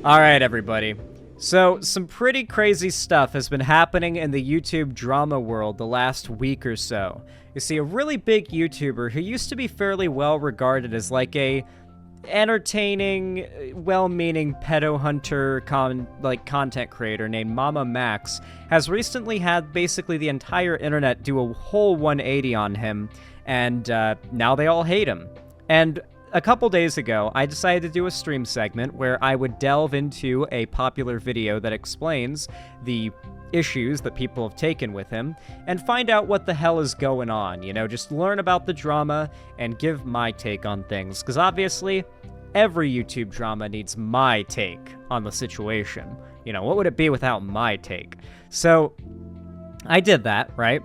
Alright, everybody. So, some pretty crazy stuff has been happening in the YouTube drama world the last week or so. You see, a really big YouTuber who used to be fairly well regarded as like a entertaining, well-meaning pedo hunter content creator named MamaMax has recently had basically the entire internet do a whole 180 on him, and now they all hate him. And a couple days ago, I decided to do a stream segment where I would delve into a popular video that explains the issues that people have taken with him and find out what the hell is going on, you know, just learn about the drama and give my take on things, because obviously every YouTube drama needs my take on the situation. You know, what would it be without my take? So I did that, right?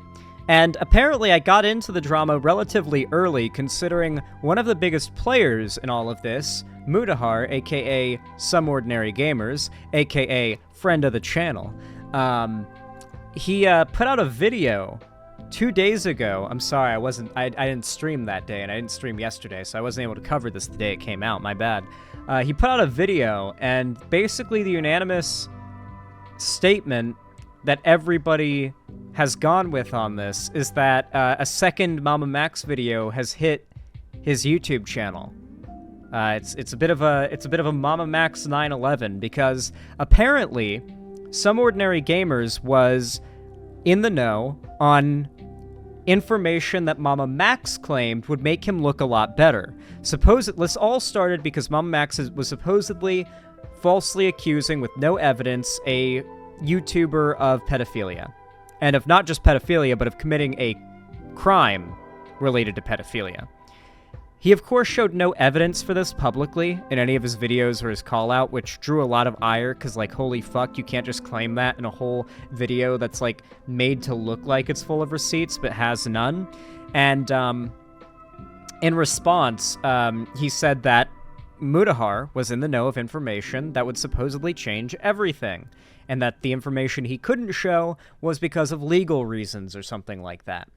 And apparently I got into the drama relatively early, considering one of the biggest players in all of this, Mutahar, aka Some Ordinary Gamers, aka friend of the channel, he put out a video 2 days ago. I'm sorry, I didn't stream that day, and I didn't stream yesterday, so I wasn't able to cover this the day it came out, my bad. He put out a video, and basically the unanimous statement that everybody has gone with on this is that a second MamaMax video has hit his YouTube channel. It's a bit of a MamaMax 9/11, because apparently Some Ordinary Gamers was in the know on information that MamaMax claimed would make him look a lot better. This all started because MamaMax was supposedly falsely accusing, with no evidence, a YouTuber of pedophilia. And of not just pedophilia, but of committing a crime related to pedophilia. He, of course, showed no evidence for this publicly in any of his videos or his call-out, which drew a lot of ire, because, like, holy fuck, you can't just claim that in a whole video that's, like, made to look like it's full of receipts, but has none. And, in response, he said that Mutahar was in the know of information that would supposedly change everything, and that the information he couldn't show was because of legal reasons or something like that.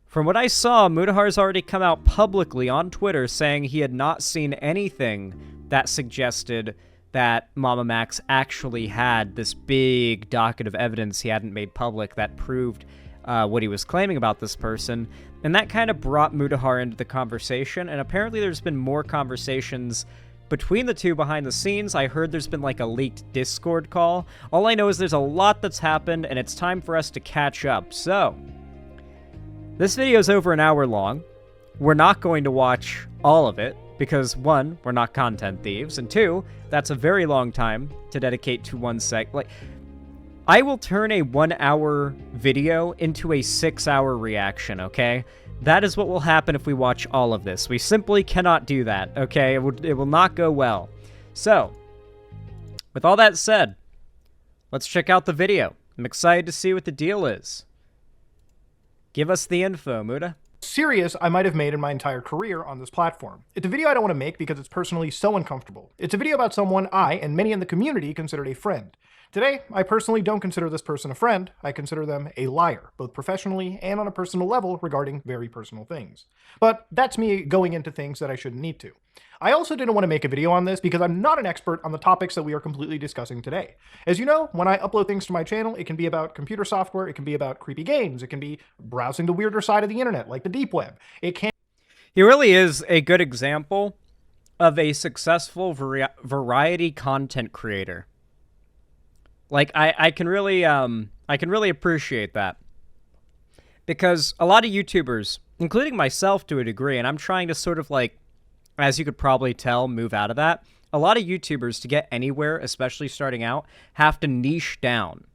From what I saw, Mutahar's already come out publicly on Twitter saying he had not seen anything that suggested that MamaMax actually had this big docket of evidence he hadn't made public that proved what he was claiming about this person. And that kind of brought Mutahar into the conversation, and apparently there's been more conversations between the two behind the scenes. I heard there's been like a leaked Discord call. All I know is there's a lot that's happened, and it's time for us to catch up. So this video is over an hour long. We're not going to watch all of it because, one, we're not content thieves, and two, that's a very long time to dedicate to one sec. Like, I will turn a 1 hour video into a 6 hour reaction, okay? That is what will happen if we watch all of this. We simply cannot do that, okay? It will not go well. So, with all that said, let's check out the video. I'm excited to see what the deal is. Give us the info, Muta. Serious I might have made in my entire career on this platform. It's a video I don't want to make because it's personally so uncomfortable. It's a video about someone I and many in the community considered a friend. Today, I personally don't consider this person a friend. I consider them a liar, both professionally and on a personal level regarding very personal things. But that's me going into things that I shouldn't need to. I also didn't want to make a video on this because I'm not an expert on the topics that we are completely discussing today. As you know, when I upload things to my channel, it can be about computer software, it can be about creepy games, it can be browsing the weirder side of the internet, like the deep web. He really is a good example of a successful variety content creator. Like, I can really appreciate that. Because a lot of YouTubers, including myself to a degree, and I'm trying to sort of, like, as you could probably tell, move out of that. A lot of YouTubers, to get anywhere, especially starting out, have to niche down.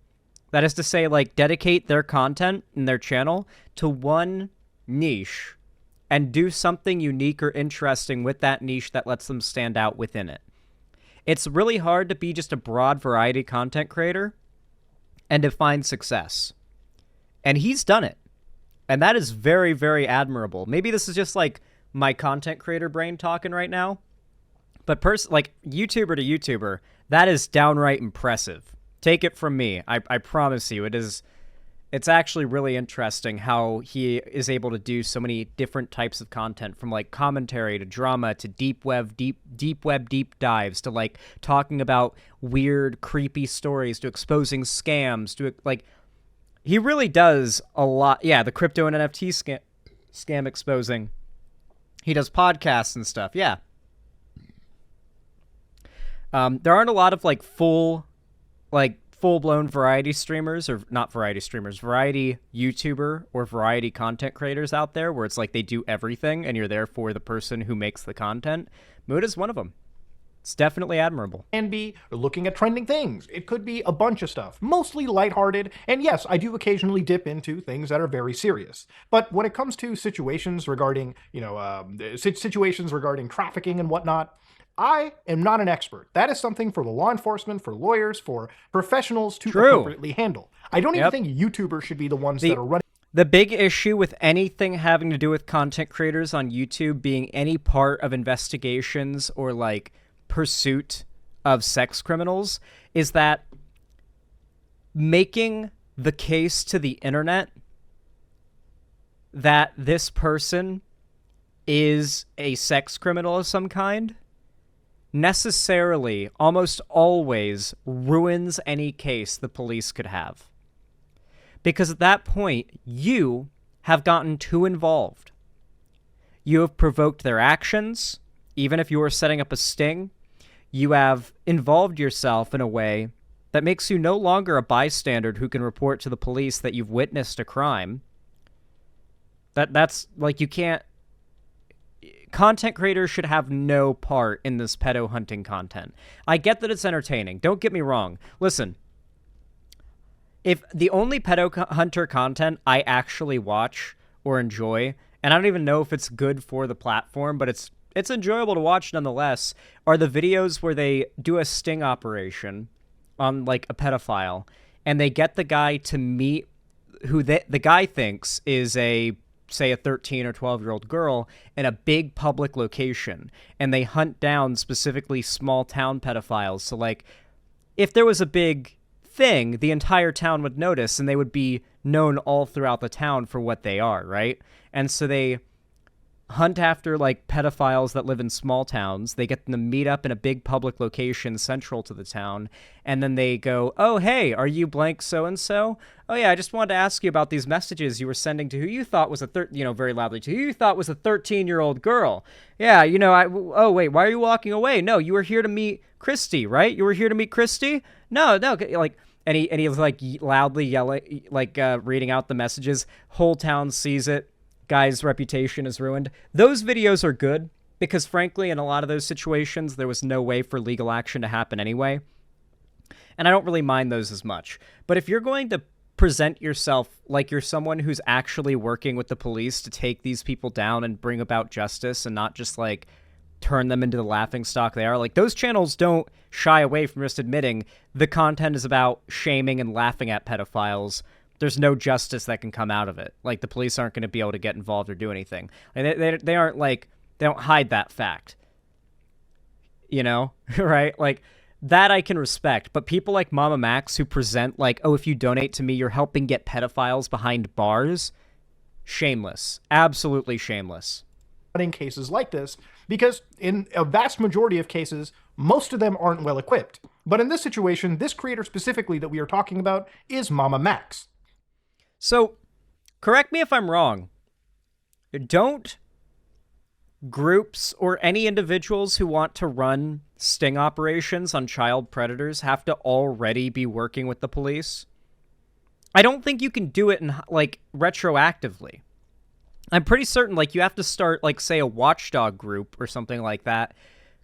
That is to say, like, dedicate their content and their channel to one niche and do something unique or interesting with that niche that lets them stand out within it. It's really hard to be just a broad variety content creator and to find success. And he's done it. And that is very, very admirable. Maybe this is just like my content creator brain talking right now. But like YouTuber to YouTuber, that is downright impressive. Take it from me. I promise you, it is It's actually really interesting how he is able to do so many different types of content, from like commentary to drama to deep web deep dives to like talking about weird creepy stories to exposing scams to like he really does a lot. Yeah, the crypto and NFT scam exposing. He does podcasts and stuff. Yeah. There aren't a lot of like full-blown variety streamers, or not variety streamers, variety YouTuber or variety content creators out there where it's like they do everything and you're there for the person who makes the content. Mood is one of them. It's definitely admirable. Can be looking at trending things. It could be a bunch of stuff, mostly lighthearted. And yes, I do occasionally dip into things that are very serious. But when it comes to situations regarding, situations regarding trafficking and whatnot, I am not an expert. That is something for the law enforcement, for lawyers, for professionals to appropriately handle. I don't even think YouTubers should be the ones that are running. The big issue with anything having to do with content creators on YouTube being any part of investigations or like pursuit of sex criminals is that making the case to the internet that this person is a sex criminal of some kind necessarily, almost always, ruins any case the police could have. Because at that point, you have gotten too involved. You have provoked their actions. Even if you were setting up a sting, you have involved yourself in a way that makes you no longer a bystander who can report to the police that you've witnessed a crime. That's like, you can't... Content creators should have no part in this pedo hunting content. I get that it's entertaining. Don't get me wrong. Listen, if the only pedo hunter content I actually watch or enjoy, and I don't even know if it's good for the platform, but it's enjoyable to watch nonetheless, are the videos where they do a sting operation on like a pedophile, and they get the guy to meet who the guy thinks is say a 13 or 12-year-old girl in a big public location, and they hunt down specifically small town pedophiles. So like, if there was a big thing, the entire town would notice, and they would be known all throughout the town for what they are, right? And so they hunt after like pedophiles that live in small towns. They get them to meet up in a big public location central to the town, and then they go, "Oh, hey, are you blank so-and-so? Oh yeah, I just wanted to ask you about these messages you were sending to who you thought was very loudly, to who you thought was a 13-year-old girl. Yeah, oh wait, why are you walking away? No, you were here to meet Christy, right? You were here to meet Christy? No, like." And he's like loudly yelling, like reading out the messages. Whole town sees it. Guy's reputation is ruined. Those videos are good because, frankly, in a lot of those situations, there was no way for legal action to happen anyway. And I don't really mind those as much. But if you're going to present yourself like you're someone who's actually working with the police to take these people down and bring about justice, and not just like turn them into the laughingstock they are, like, those channels don't shy away from just admitting the content is about shaming and laughing at pedophiles. There's no justice that can come out of it. Like, the police aren't going to be able to get involved or do anything. Like, they aren't like, they don't hide that fact. You know? Right? Like, that I can respect. But people like MamaMax who present like, oh, if you donate to me, you're helping get pedophiles behind bars. Shameless. Absolutely shameless. In cases like this, because in a vast majority of cases, most of them aren't well equipped. But in this situation, this creator specifically that we are talking about is MamaMax. So, correct me if I'm wrong. Don't groups or any individuals who want to run sting operations on child predators have to already be working with the police? I don't think you can do it in, like, retroactively. I'm pretty certain, like, you have to start, like, say, a watchdog group or something like that,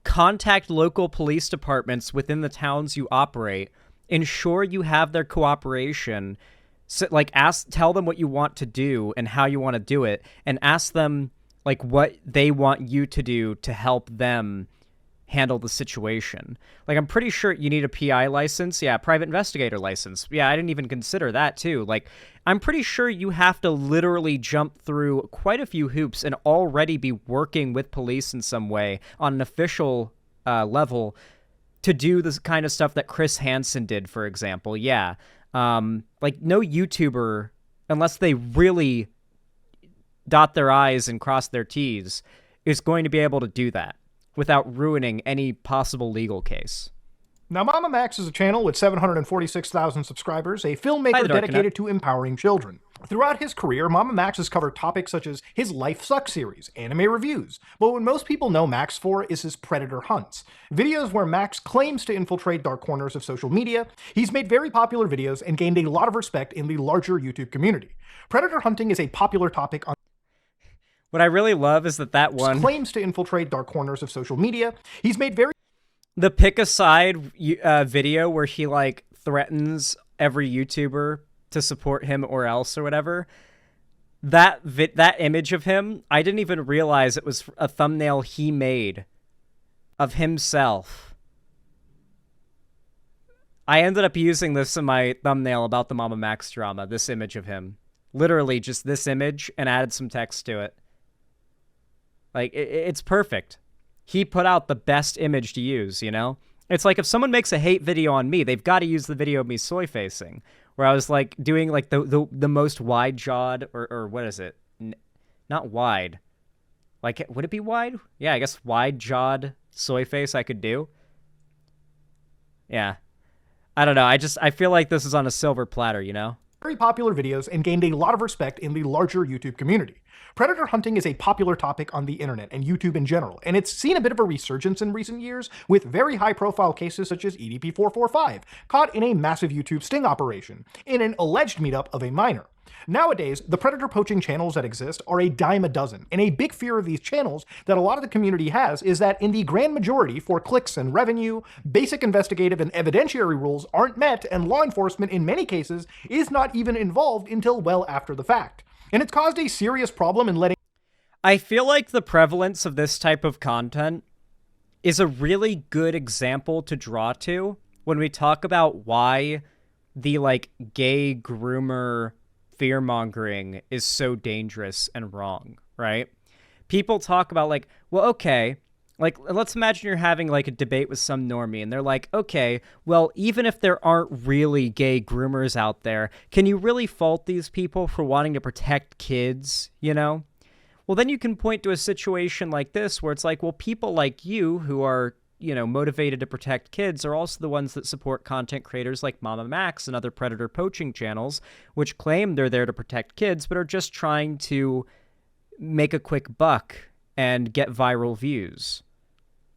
contact local police departments within the towns you operate, ensure you have their cooperation, so, like, tell them what you want to do and how you want to do it, and ask them, like, what they want you to do to help them handle the situation. Like, I'm pretty sure you need a PI license. Yeah, private investigator license. Yeah, I didn't even consider that, too. Like, I'm pretty sure you have to literally jump through quite a few hoops and already be working with police in some way on an official level to do this kind of stuff that Chris Hansen did, for example. Yeah. Like, no YouTuber unless they really dot their I's and cross their T's, is going to be able to do that without ruining any possible legal case. Now, MamaMax is a channel with 746,000 subscribers, a filmmaker Hi, dedicated to empowering children. Throughout his career, MamaMax has covered topics such as his Life Sucks series, anime reviews, but what most people know Max for is his Predator hunts. Videos where Max claims to infiltrate dark corners of social media. He's made very popular videos and gained a lot of respect in the larger YouTube community. Predator hunting is a popular topic on What I really love is that one claims to infiltrate dark corners of social media. He's made very the pick a side video where he like threatens every YouTuber to support him or else or whatever. That image of him, I didn't even realize it was a thumbnail he made of himself. I ended up using this in my thumbnail about the MamaMax drama, this image of him. Literally just this image, and added some text to it. Like, it's perfect. He put out the best image to use, you know? It's like if someone makes a hate video on me, they've got to use the video of me soy-facing, where I was, like, doing, like, the most wide-jawed, or what is it? Not wide. Like, would it be wide? Yeah, I guess wide-jawed soy face I could do. Yeah. I don't know. I feel like this is on a silver platter, you know? Very popular videos and gained a lot of respect in the larger YouTube community. Predator hunting is a popular topic on the internet and YouTube in general, and it's seen a bit of a resurgence in recent years with very high-profile cases such as EDP445, caught in a massive YouTube sting operation, in an alleged meetup of a minor. Nowadays, the predator poaching channels that exist are a dime a dozen, and a big fear of these channels that a lot of the community has is that in the grand majority, for clicks and revenue, basic investigative and evidentiary rules aren't met, and law enforcement in many cases is not even involved until well after the fact. And it's caused a serious problem in letting... I feel like the prevalence of this type of content is a really good example to draw to when we talk about why the, like, gay groomer fear-mongering is so dangerous and wrong, right? People talk about, like, well, okay, like, let's imagine you're having, like, a debate with some normie, and they're like, okay, well, even if there aren't really gay groomers out there, can you really fault these people for wanting to protect kids, you know? Well, then you can point to a situation like this where it's like, well, people like you who are, you know, motivated to protect kids are also the ones that support content creators like MamaMax and other predator poaching channels, which claim they're there to protect kids, but are just trying to make a quick buck and get viral views.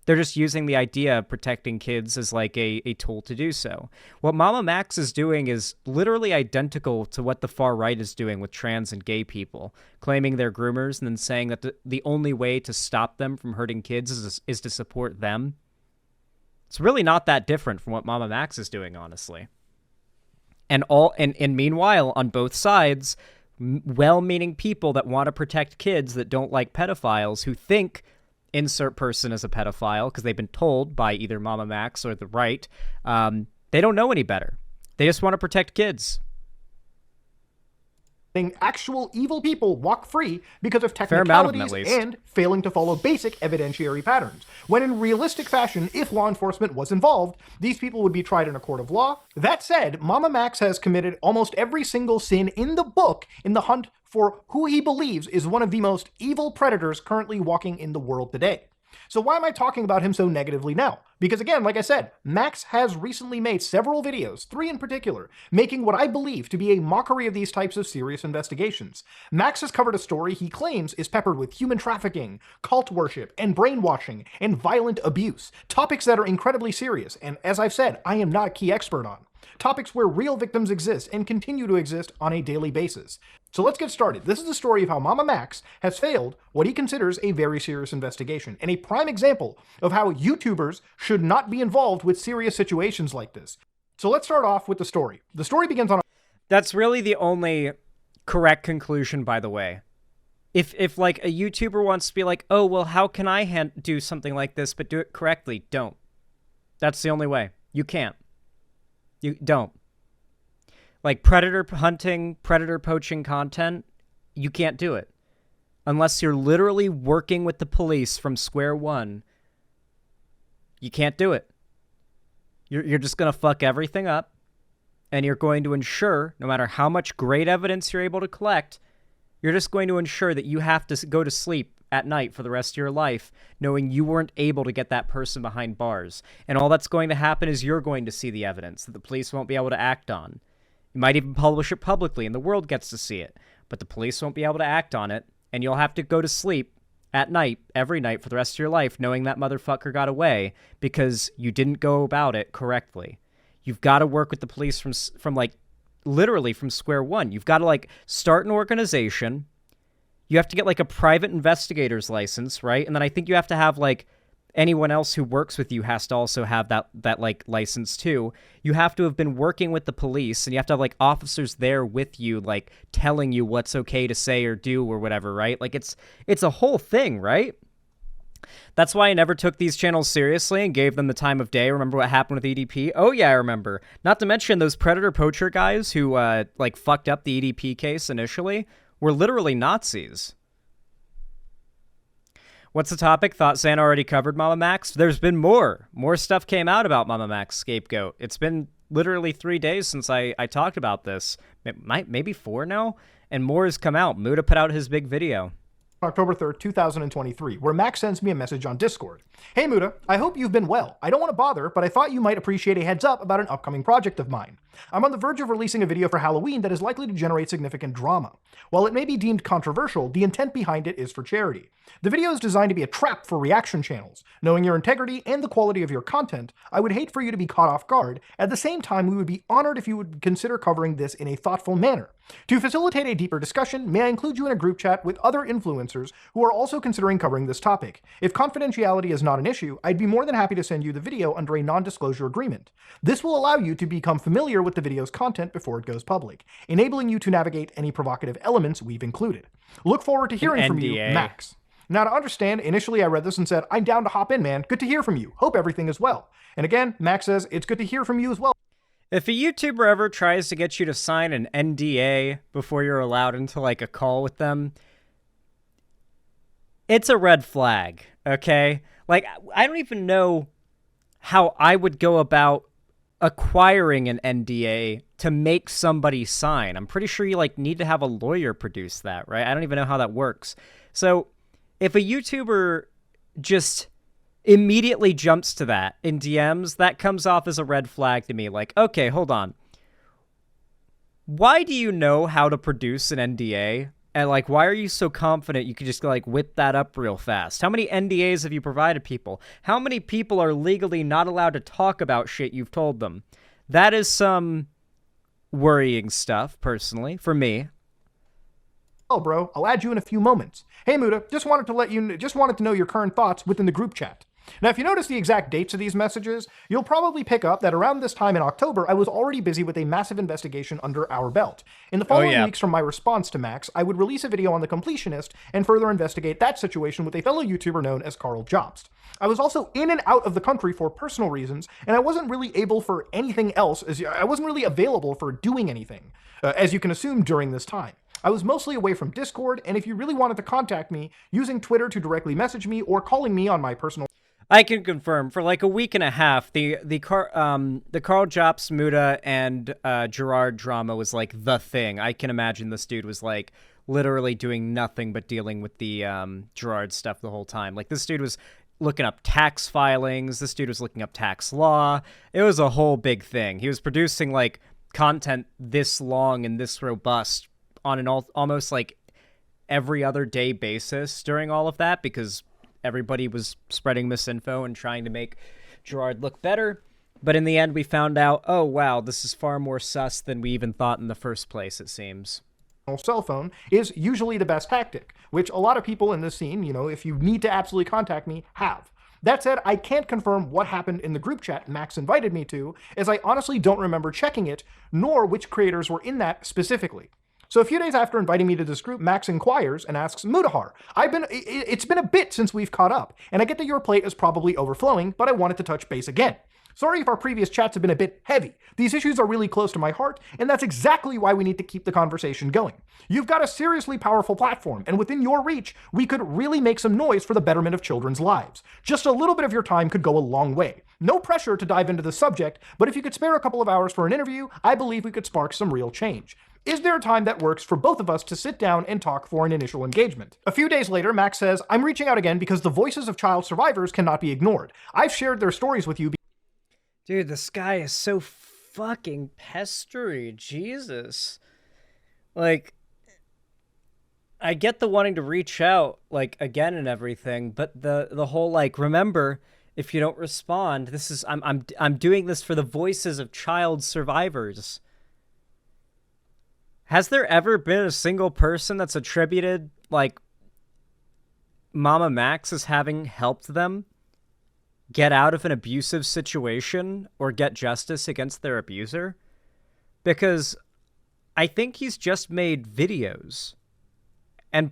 They're just using the idea of protecting kids as like a tool to do so. What MamaMax is doing is literally identical to what the far right is doing with trans and gay people, claiming they're groomers and then saying that the only way to stop them from hurting kids is to support them. It's really not that different from what MamaMax is doing, honestly. And meanwhile, on both sides, well-meaning people that want to protect kids that don't like pedophiles, who think insert person as a pedophile because they've been told by either MamaMax or the right, they don't know any better. They just want to protect kids. Actual evil people walk free because of technicalities and failing to follow basic evidentiary patterns, when in realistic fashion, if law enforcement was involved, these people would be tried in a court of law. That said, MamaMax has committed almost every single sin in the book in the hunt for who he believes is one of the most evil predators currently walking in the world today. So why am I talking about him so negatively now? Because again, like I said, Max has recently made several videos, 3 in particular, making what I believe to be a mockery of these types of serious investigations. Max has covered a story he claims is peppered with human trafficking, cult worship, and brainwashing, and violent abuse. Topics that are incredibly serious, and as I've said, I am not a key expert on. Topics where real victims exist and continue to exist on a daily basis. So let's get started. This is the story of how MamaMax has failed what he considers a very serious investigation, and a prime example of how YouTubers should not be involved with serious situations like this. So let's start off with the story. The story begins on... That's really the only correct conclusion, by the way. If like a YouTuber wants to be like, oh, well, how can I do something like this but do it correctly? Don't. That's the only way. You can't. You don't. Like predator hunting, predator poaching content, you can't do it. Unless you're literally working with the police from square one, you can't do it. You're just going to fuck everything up. and you're going to ensure, no matter how much great evidence you're able to collect, you're just going to ensure that you have to go to sleep at night for the rest of your life knowing you weren't able to get that person behind bars. And all that's going to happen is you're going to see the evidence that the police won't be able to act on. You might even publish it publicly and the world gets to see it, but the police won't be able to act on it, and you'll have to go to sleep at night, every night for the rest of your life, knowing that motherfucker got away because you didn't go about it correctly. You've got to work with the police from like, literally from square one. You've got to, like, start an organization. You have to get, like, a private investigator's license, right? And then I think you have to have, like, anyone else who works with you has to also have that like, license too. You have to have been working with the police, and you have to have, like, officers there with you, like, telling you what's okay to say or do or whatever, right? Like, it's a whole thing, right? That's why I never took these channels seriously and gave them the time of day. Remember what happened with EDP? Oh, yeah, I remember. Not to mention those predator poacher guys who, like, fucked up the EDP case initially were literally Nazis. What's the topic? Thought Santa already covered MamaMax. There's been more. More stuff came out about MamaMax Scapegoat. It's been literally 3 days since I talked about this. Maybe 4 now? And more has come out. Muda put out his big video. October 3rd, 2023, where Max sends me a message on Discord. Hey Muda, I hope you've been well. I don't want to bother, but I thought you might appreciate a heads up about an upcoming project of mine. I'm on the verge of releasing a video for Halloween that is likely to generate significant drama. While it may be deemed controversial, the intent behind it is for charity. The video is designed to be a trap for reaction channels. Knowing your integrity and the quality of your content, I would hate for you to be caught off guard. At the same time, we would be honored if you would consider covering this in a thoughtful manner. To facilitate a deeper discussion, may I include you in a group chat with other influencers who are also considering covering this topic. If confidentiality is not an issue, I'd be more than happy to send you the video under a non-disclosure agreement. This will allow you to become familiar with the video's content before it goes public, enabling you to navigate any provocative elements we've included. Look forward to hearing from you, Max. Now, to understand, initially I read this and said, I'm down to hop in, man. Good to hear from you. Hope everything is well. And again, Max says, it's good to hear from you as well. If a YouTuber ever tries to get you to sign an NDA before you're allowed into, like, a call with them, it's a red flag, okay? Like, I don't even know how I would go about acquiring an NDA to make somebody sign. I'm pretty sure you, like, need to have a lawyer produce that, right? I don't even know how that works. So if a YouTuber just immediately jumps to that in DMs, that comes off as a red flag to me. Like, okay, hold on. Why do you know how to produce an NDA? And, like, why are you so confident you could just, like, whip that up real fast? How many NDAs have you provided people? How many people are legally not allowed to talk about shit you've told them? That is some worrying stuff, personally, for me. Oh, bro, I'll add you in a few moments. Hey, Muda, just wanted to know your current thoughts within the group chat. Now, if you notice the exact dates of these messages, you'll probably pick up that around this time in October, I was already busy with a massive investigation under our belt. In the following weeks from my response to Max, I would release a video on the completionist and further investigate that situation with a fellow YouTuber known as Carl Jobst. I was also in and out of the country for personal reasons, and I wasn't really able for anything else, I wasn't really available for doing anything, as you can assume during this time. I was mostly away from Discord, and if you really wanted to contact me, using Twitter to directly message me or calling me on my personal... I can confirm, for like a week and a half, the Carl Jobst, Muda, and Gerard drama was like the thing. I can imagine this dude was like literally doing nothing but dealing with the Gerard stuff the whole time. Like, this dude was looking up tax filings, this dude was looking up tax law. It was a whole big thing. He was producing like content this long and this robust on an almost like every other day basis during all of that, because everybody was spreading misinfo and trying to make Gerard look better. But in the end, we found out, oh, wow, this is far more sus than we even thought in the first place, it seems. Cell phone is usually the best tactic, which a lot of people in this scene, you know, if you need to absolutely contact me, have. That said, I can't confirm what happened in the group chat Max invited me to, as I honestly don't remember checking it, nor which creators were in that specifically. So a few days after inviting me to this group, Max inquires and asks, Mudahar, it's been a bit since we've caught up, and I get that your plate is probably overflowing, but I wanted to touch base again. Sorry if our previous chats have been a bit heavy. These issues are really close to my heart, and that's exactly why we need to keep the conversation going. You've got a seriously powerful platform, and within your reach, we could really make some noise for the betterment of children's lives. Just a little bit of your time could go a long way. No pressure to dive into the subject, but if you could spare a couple of hours for an interview, I believe we could spark some real change. Is there a time that works for both of us to sit down and talk for an initial engagement? A few days later, Max says, I'm reaching out again because the voices of child survivors cannot be ignored. I've shared their stories with you. Dude, this guy is so fucking pestery. Jesus. Like, I get the wanting to reach out, like, again and everything, but the whole, like, remember, if you don't respond, this is, I'm doing this for the voices of child survivors. Has there ever been a single person that's attributed, like, MamaMax as having helped them get out of an abusive situation or get justice against their abuser? Because I think he's just made videos, and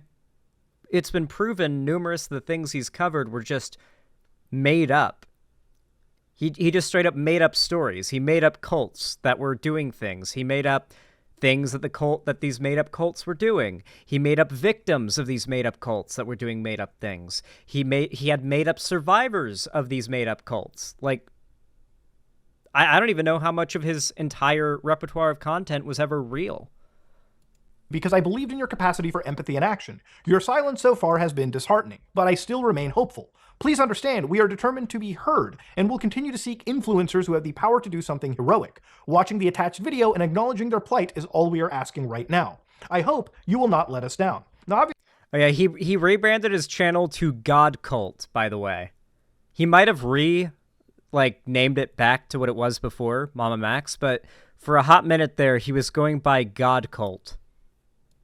it's been proven numerous of the things he's covered were just made up. He just straight up made up stories. He made up cults that were doing things. He made up things that these made up cults were doing. He made up victims of these made up cults that were doing made up things. He had made up survivors of these made up cults. Like, I don't even know how much of his entire repertoire of content was ever real. Because I believed in your capacity for empathy and action. Your silence so far has been disheartening, but I still remain hopeful. Please understand, we are determined to be heard, and will continue to seek influencers who have the power to do something heroic. Watching the attached video and acknowledging their plight is all we are asking right now. I hope you will not let us down. Now, obviously, oh yeah, he rebranded his channel to God Cult, by the way. He might have named it back to what it was before, MamaMax, but for a hot minute there, he was going by God Cult.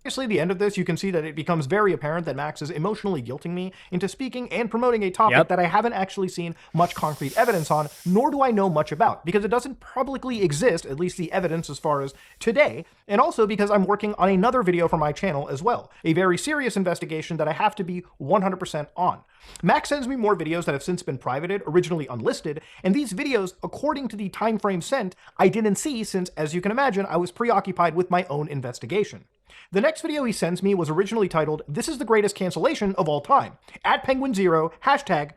Obviously, the end of this, you can see that it becomes very apparent that Max is emotionally guilting me into speaking and promoting a topic that I haven't actually seen much concrete evidence on, nor do I know much about, because it doesn't publicly exist, at least the evidence as far as today, and also because I'm working on another video for my channel as well, a very serious investigation that I have to be 100% on. Max sends me more videos that have since been privated, originally unlisted, and these videos, according to the time frame sent, I didn't see since, as you can imagine, I was preoccupied with my own investigation. The next video he sends me was originally titled, "This is the greatest cancellation of all time," @Penguin0,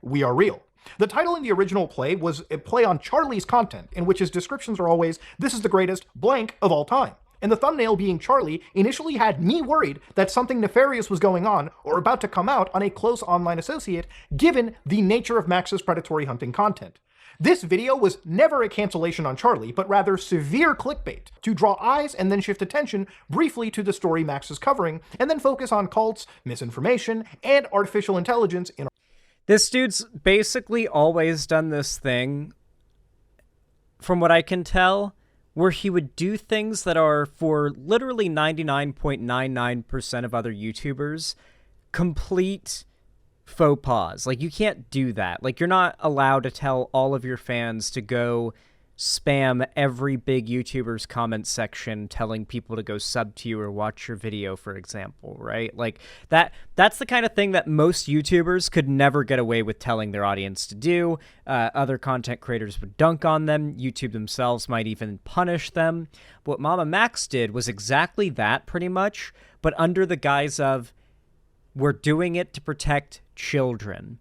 #WeAreReal. The title in the original play was a play on Charlie's content, in which his descriptions are always, "This is the greatest blank of all time." And the thumbnail being Charlie initially had me worried that something nefarious was going on or about to come out on a close online associate, given the nature of Max's predatory hunting content. This video was never a cancellation on Charlie, but rather severe clickbait to draw eyes and then shift attention briefly to the story Max is covering, and then focus on cults, misinformation, and artificial intelligence in. This dude's basically always done this thing, from what I can tell, where he would do things that are, for literally 99.99% of other YouTubers, complete faux pas. Like, you can't do that. Like, you're not allowed to tell all of your fans to go spam every big YouTuber's comment section telling people to go sub to you or watch your video, for example, right? Like, that's the kind of thing that most YouTubers could never get away with telling their audience to do. Other content creators would dunk on them. YouTube themselves might even punish them. What MamaMax did was exactly that, pretty much, but under the guise of, we're doing it to protect children.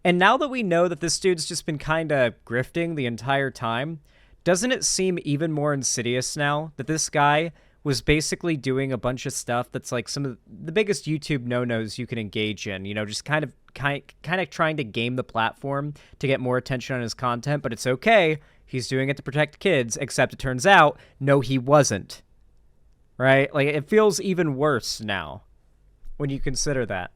And now that we know that this dude's just been kind of grifting the entire time, doesn't it seem even more insidious now that this guy was basically doing a bunch of stuff that's like some of the biggest YouTube no-nos you can engage in, you know, just kind of trying to game the platform to get more attention on his content, but it's okay, he's doing it to protect kids, except it turns out, no, he wasn't. Right? Like, it feels even worse now when you consider that.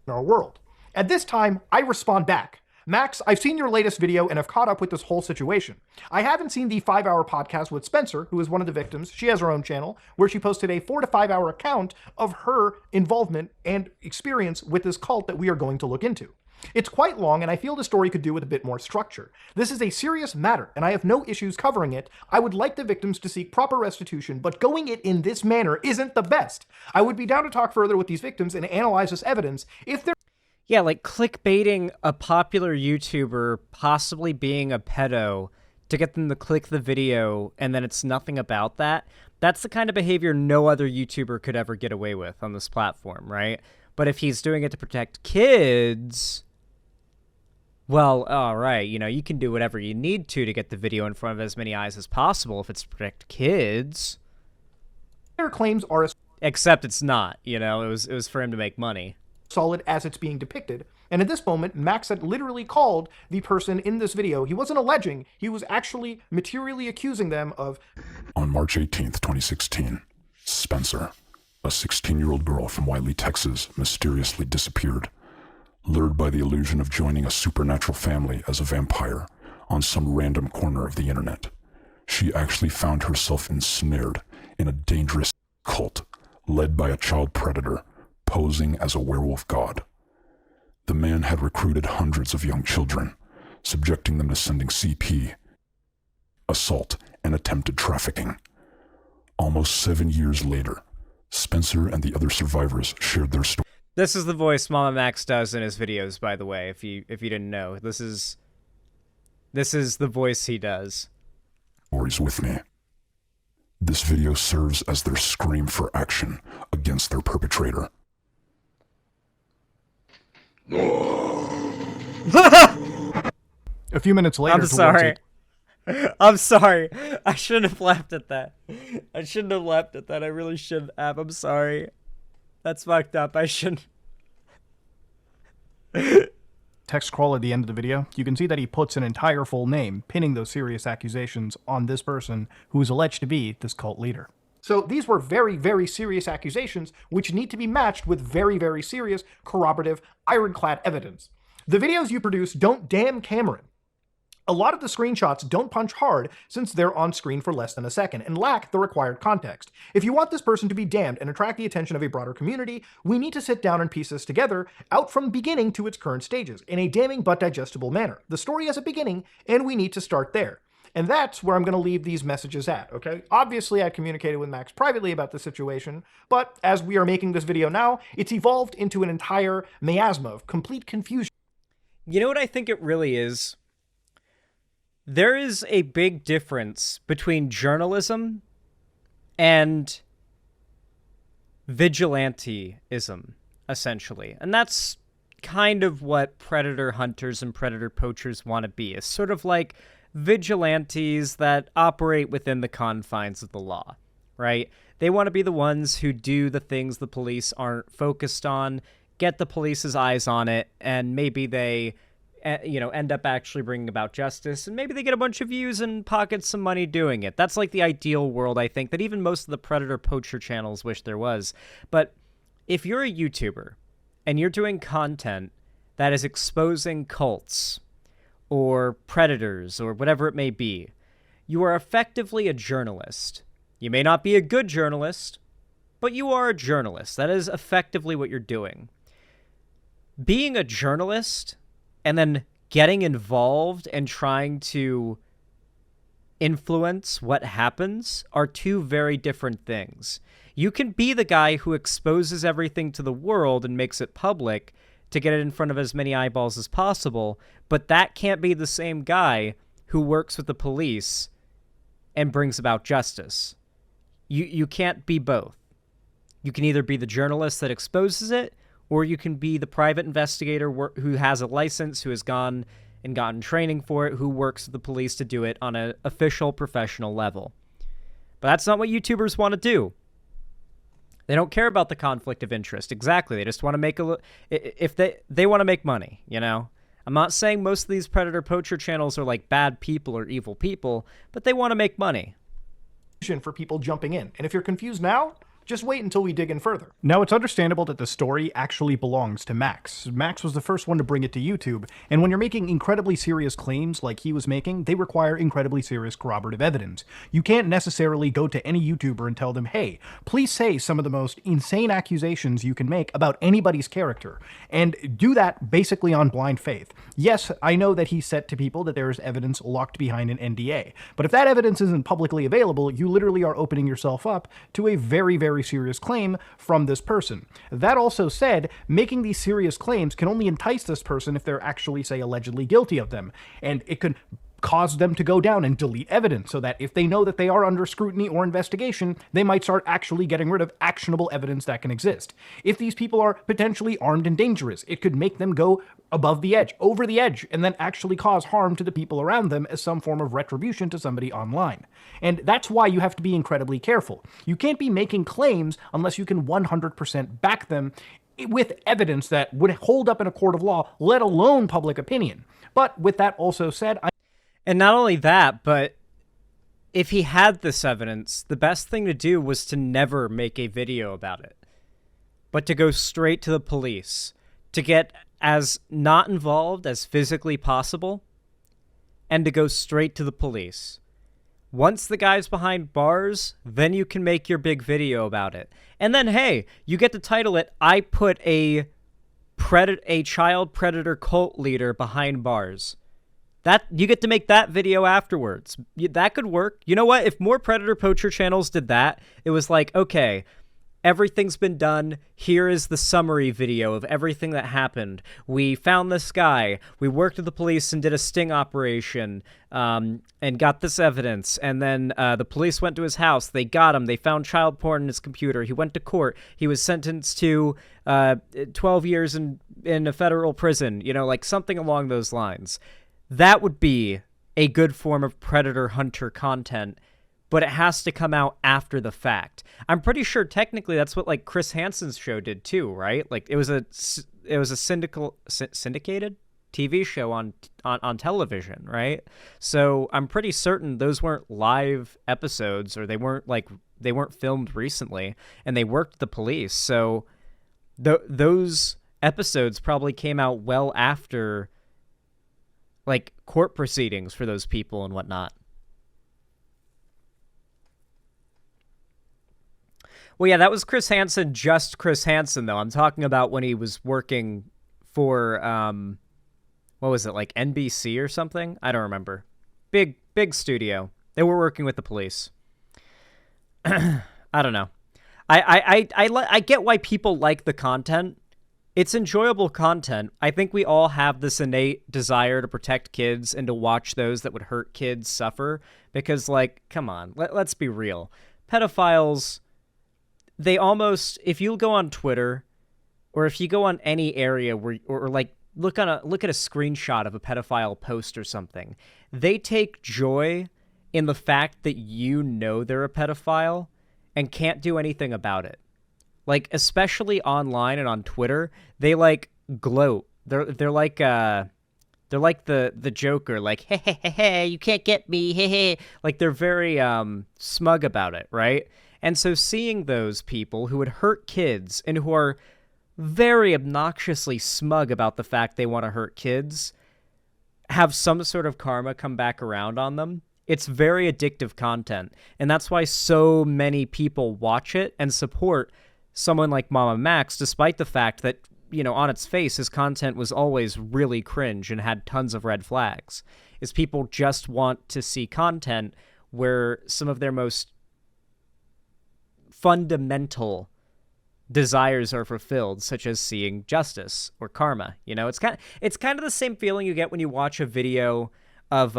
Our world. At this time, I respond back. Max, I've seen your latest video and have caught up with this whole situation. I haven't seen the 5-hour podcast with Spencer, who is one of the victims. She has her own channel, where she posted a 4 to 5 hour account of her involvement and experience with this cult that we are going to look into. It's quite long, and I feel the story could do with a bit more structure. This is a serious matter, and I have no issues covering it. I would like the victims to seek proper restitution, but going it in this manner isn't the best. I would be down to talk further with these victims and analyze this evidence if they're. Yeah, like clickbaiting a popular YouTuber possibly being a pedo to get them to click the video, and then it's nothing about that. That's the kind of behavior no other YouTuber could ever get away with on this platform, right? But if he's doing it to protect kids, Well, all right, you can do whatever you need to get the video in front of as many eyes as possible if it's to protect kids. Their claims are as Except it's not, it was for him to make money. solid as it's being depicted. And at this moment, Max had literally called the person in this video. He wasn't alleging, he was actually materially accusing them of. On March 18th, 2016, Spencer, a 16-year-old girl from Wiley, Texas, mysteriously disappeared, lured by the illusion of joining a supernatural family as a vampire on some random corner of the internet. She actually found herself ensnared in a dangerous cult led by a child predator posing as a werewolf god. The man had recruited hundreds of young children, subjecting them to sending CP, assault, and attempted trafficking. Almost 7 years later, Spencer and the other survivors shared their story. This is the voice MamaMax does in his videos, by the way, if you didn't know. This is the voice he does. Stories with me. This video serves as their scream for action against their perpetrator. A few minutes later, I'm sorry. I'm sorry. I shouldn't have laughed at that. I shouldn't have laughed at that. I really shouldn't have. I'm sorry. That's fucked up. I shouldn't. Text scroll at the end of the video, you can see that he puts an entire full name, pinning those serious accusations on this person who is alleged to be this cult leader. So these were very, very serious accusations, which need to be matched with very, very serious, corroborative, ironclad evidence. The videos you produce don't damn Cameron. A lot of the screenshots don't punch hard since they're on screen for less than a second and lack the required context. If you want this person to be damned and attract the attention of a broader community, we need to sit down and piece this together out from beginning to its current stages in a damning but digestible manner. The story has a beginning and we need to start there. And that's where I'm going to leave these messages at, okay? Obviously, I communicated with Max privately about the situation, but as we are making this video now, it's evolved into an entire miasma of complete confusion. You know what I think it really is? There is a big difference between journalism and vigilantism, essentially. And that's kind of what predator hunters and predator poachers want to be. It's sort of like vigilantes that operate within the confines of the law, right? They want to be the ones who do the things the police aren't focused on, get the police's eyes on it, and maybe they end up actually bringing about justice, and maybe they get a bunch of views and pocket some money doing it. That's like the ideal world, I think, that even most of the predator poacher channels wish there was. But if you're a YouTuber and you're doing content that is exposing cults or predators or whatever it may be, you are effectively a journalist. You may not be a good journalist, but you are a journalist. That is effectively what you're doing. Being a journalist and then getting involved and trying to influence what happens are two very different things. You can be the guy who exposes everything to the world and makes it public to get it in front of as many eyeballs as possible, but that can't be the same guy who works with the police and brings about justice. You can't be both. You can either be the journalist that exposes it, or you can be the private investigator who has a license, who has gone and gotten training for it, who works with the police to do it on an official, professional level. But that's not what YouTubers want to do. They don't care about the conflict of interest. Exactly. They just want to make if they want to make money, I'm not saying most of these predator poacher channels are like bad people or evil people, but they want to make money. For people jumping in. And if you're confused now, just wait until we dig in further. Now, it's understandable that the story actually belongs to Max. Max was the first one to bring it to YouTube, and when you're making incredibly serious claims like he was making, they require incredibly serious corroborative evidence. You can't necessarily go to any YouTuber and tell them, hey, please say some of the most insane accusations you can make about anybody's character, and do that basically on blind faith. Yes, I know that he said to people that there is evidence locked behind an NDA, but if that evidence isn't publicly available, you literally are opening yourself up to a very, very serious claim from this person. That also said, making these serious claims can only entice this person if they're actually, say, allegedly guilty of them. And it could cause them to go down and delete evidence so that if they know that they are under scrutiny or investigation, they might start actually getting rid of actionable evidence that can exist. If these people are potentially armed and dangerous, it could make them go above the edge, over the edge, and then actually cause harm to the people around them as some form of retribution to somebody online. And that's why you have to be incredibly careful. You can't be making claims unless you can 100% back them with evidence that would hold up in a court of law, let alone public opinion. But with that also said, and not only that, but if he had this evidence, the best thing to do was to never make a video about it, but to go straight to the police, to get as not involved as physically possible, and to go straight to the police. Once the guy's behind bars, then you can make your big video about it. And then, hey, you get to title it, I put a child predator cult leader behind bars. That you get to make that video afterwards. That could work. You know what? If more Predator Poacher channels did that, it was like, okay, everything's been done. Here is the summary video of everything that happened. We found this guy. We worked with the police and did a sting operation and got this evidence. And then the police went to his house. They got him. They found child porn in his computer. He went to court. He was sentenced to 12 years in a federal prison. You know, like something along those lines. That would be a good form of Predator Hunter content, but it has to come out after the fact. I'm pretty sure technically that's what like Chris Hansen's show did too, right? Like it was a syndicated TV show on television, right? So I'm pretty certain those weren't live episodes, or they weren't filmed recently, and they worked the police. So those episodes probably came out well after like court proceedings for those people and whatnot. Well, yeah, that was Chris Hansen, just Chris Hansen, though. I'm talking about when he was working for, what was it, like NBC or something? I don't remember. Big studio. They were working with the police. I don't know. I get why people like the content. It's enjoyable content. I think we all have this innate desire to protect kids and to watch those that would hurt kids suffer. Because, like, come on, let's be real. Pedophiles, they almost, if you go on Twitter, or if you go on any area where, or like, look at a screenshot of a pedophile post or something, they take joy in the fact that you know they're a pedophile and can't do anything about it. Like, especially online and on Twitter, they like gloat. They're like the Joker, like hey, you can't get me, hey. Like they're very smug about it, right? And so seeing those people who would hurt kids and who are very obnoxiously smug about the fact they want to hurt kids have some sort of karma come back around on them. It's very addictive content, and that's why so many people watch it and support someone like MamaMax, despite the fact that, you know, on its face, his content was always really cringe and had tons of red flags. Is people just want to see content where some of their most fundamental desires are fulfilled, such as seeing justice or karma. You know, it's kind of the same feeling you get when you watch a video of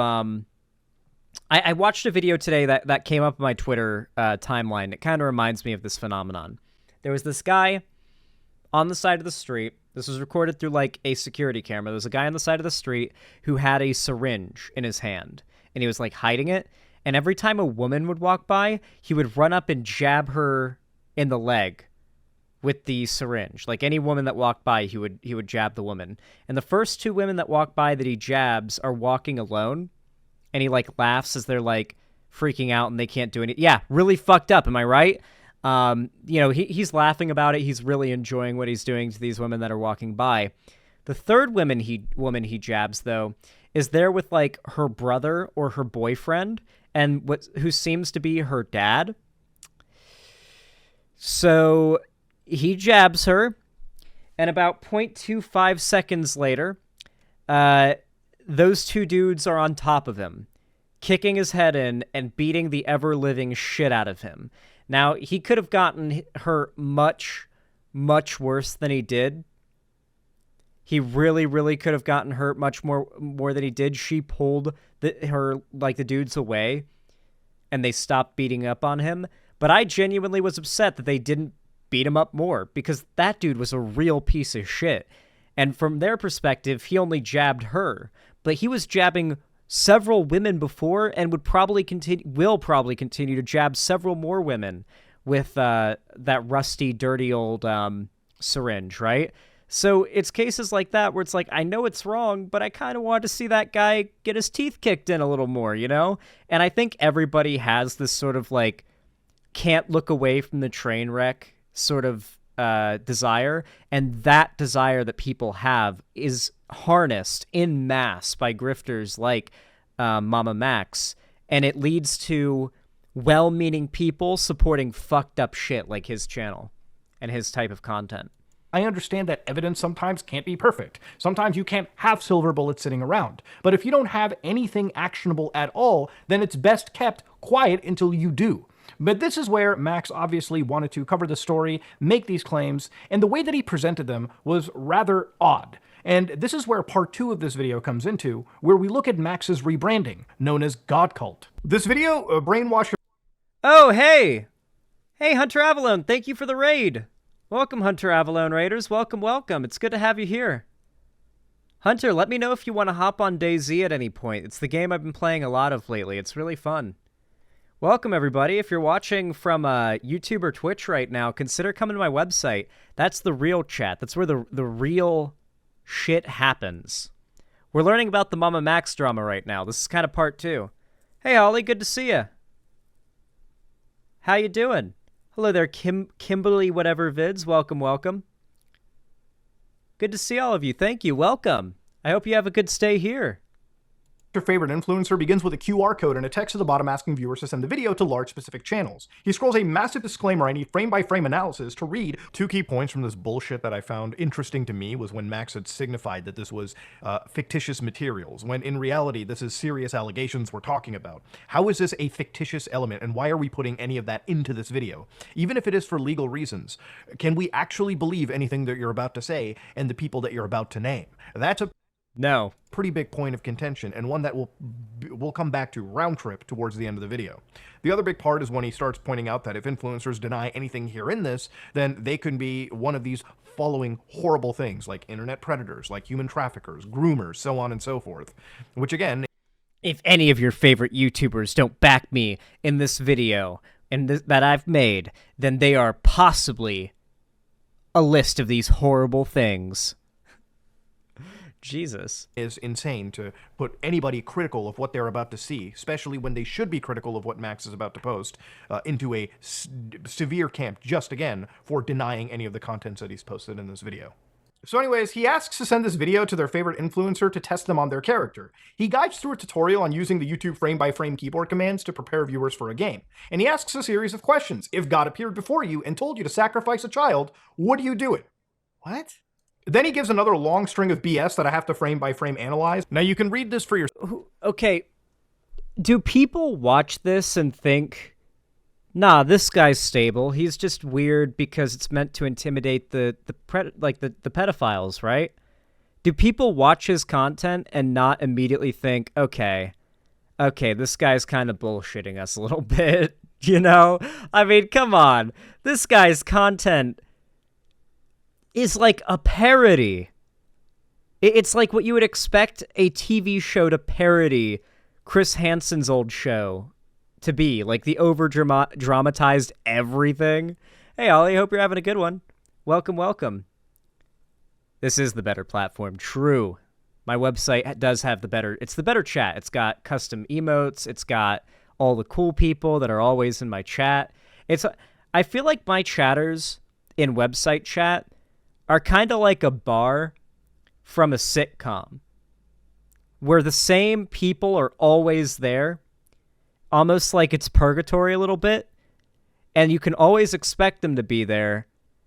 I watched a video today that came up on my Twitter timeline. It kind of reminds me of this phenomenon. There was this guy on the side of the street. This was recorded through like a security camera. There was a guy on the side of the street who had a syringe in his hand, and he was like hiding it. And every time a woman would walk by, he would run up and jab her in the leg with the syringe. Like any woman that walked by, he would jab the woman. And the first two women that walk by that he jabs are walking alone, and he like laughs as they're like freaking out and they can't do anything. Yeah, really fucked up. Am I right? You know, he's laughing about it. He's really enjoying what he's doing to these women that are walking by. The third woman he jabs, though, is there with like her brother or her boyfriend, and who seems to be her dad. So he jabs her, and about 0.25 seconds later, those two dudes are on top of him, kicking his head in and beating the ever-living shit out of him. Now, he could have gotten hurt much, much worse than he did. He really, really could have gotten hurt much more than he did. She pulled the dudes away, and they stopped beating up on him. But I genuinely was upset that they didn't beat him up more, because that dude was a real piece of shit. And from their perspective, he only jabbed her, but he was jabbing several women before, and will probably continue to jab several more women with that rusty, dirty old syringe, right? So it's cases like that where it's like, I know it's wrong, but I kind of want to see that guy get his teeth kicked in a little more, you know? And I think everybody has this sort of like, can't look away from the train wreck sort of desire, and that desire that people have is harnessed in mass by grifters like MamaMax, and it leads to well-meaning people supporting fucked up shit like his channel and his type of content. I understand that evidence sometimes can't be perfect. Sometimes you can't have silver bullets sitting around. But if you don't have anything actionable at all, then it's best kept quiet until you do. But this is where Max obviously wanted to cover the story, make these claims, and the way that he presented them was rather odd. And this is where part 2 of this video comes into, where we look at Max's rebranding, known as God Cult. This video, brainwash. Oh, hey! Hey, Hunter Avalon, thank you for the raid! Welcome, Hunter Avalon Raiders. Welcome, welcome. It's good to have you here. Hunter, let me know if you want to hop on DayZ at any point. It's the game I've been playing a lot of lately. It's really fun. Welcome, everybody. If you're watching from YouTube or Twitch right now, consider coming to my website. That's the real chat. That's where the real shit happens. We're learning about the MamaMax drama right now. This is kind of part 2. Hey, Ollie, good to see you. How you doing? Hello there, Kimberly whatever vids. Welcome, welcome. Good to see all of you. Thank you. Welcome. I hope you have a good stay here. Your favorite influencer begins with a QR code and a text at the bottom asking viewers to send the video to large specific channels. He scrolls a massive disclaimer I need frame-by-frame analysis to read. 2 key points from this bullshit that I found interesting to me was when Max had signified that this was fictitious materials, when in reality this is serious allegations we're talking about. How is this a fictitious element, and why are we putting any of that into this video? Even if it is for legal reasons, can we actually believe anything that you're about to say and the people that you're about to name? That's a No. pretty big point of contention, and one that we'll come back to round trip towards the end of the video. The other big part is when he starts pointing out that if influencers deny anything here in this, then they can be one of these following horrible things, like internet predators, like human traffickers, groomers, so on and so forth. Which again, if any of your favorite YouTubers don't back me in this video that I've made, then they are possibly a list of these horrible things. Jesus. Is insane to put anybody critical of what they're about to see, especially when they should be critical of what Max is about to post, into a severe camp just again for denying any of the contents that he's posted in this video. So anyways, he asks to send this video to their favorite influencer to test them on their character. He guides through a tutorial on using the YouTube frame-by-frame keyboard commands to prepare viewers for a game. And he asks a series of questions. If God appeared before you and told you to sacrifice a child, would you do it? What? Then he gives another long string of BS that I have to frame-by-frame analyze. Now you can read this for yourself. Okay, do people watch this and think, nah, this guy's stable. He's just weird because it's meant to intimidate the pedophiles, right? Do people watch his content and not immediately think, okay, this guy's kind of bullshitting us a little bit, you know? I mean, come on. This guy's content is like a parody. It's like what you would expect a TV show to parody Chris Hansen's old show to be, like the over-dramatized everything. Hey, Ollie, hope you're having a good one. Welcome, welcome. This is the better platform, true. My website does have it's the better chat. It's got custom emotes. It's got all the cool people that are always in my chat. I feel like my chatters in website chat are kind of like a bar from a sitcom, where the same people are always there, almost like it's purgatory a little bit, and you can always expect them to be there,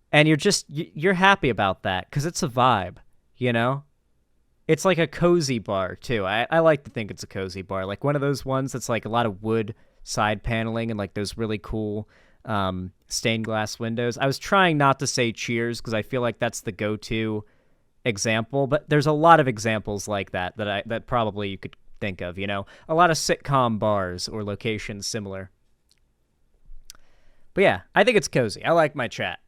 and you're happy about that, because it's a vibe, you know? It's like a cozy bar, too. I like to think it's a cozy bar, like one of those ones that's like a lot of wood side paneling and like those really cool stained glass windows. I was trying not to say Cheers because I feel like that's the go-to example, but there's a lot of examples like that probably you could think of, you know, a lot of sitcom bars or locations similar. But yeah, I think it's cozy. I like my chat.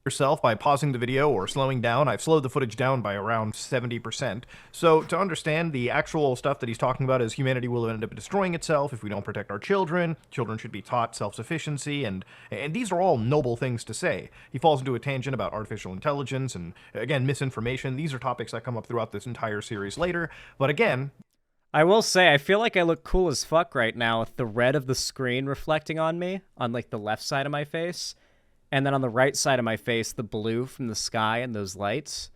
Yourself by pausing the video or slowing down. I've slowed the footage down by around 70%. So to understand the actual stuff that he's talking about is humanity will end up destroying itself if we don't protect our children. Children should be taught self-sufficiency, and these are all noble things to say. He falls into a tangent about artificial intelligence and, again, misinformation. These are topics that come up throughout this entire series later. But again, I will say, I feel like I look cool as fuck right now with the red of the screen reflecting on me on, like, the left side of my face. And then on the right side of my face, the blue from the sky and those lights.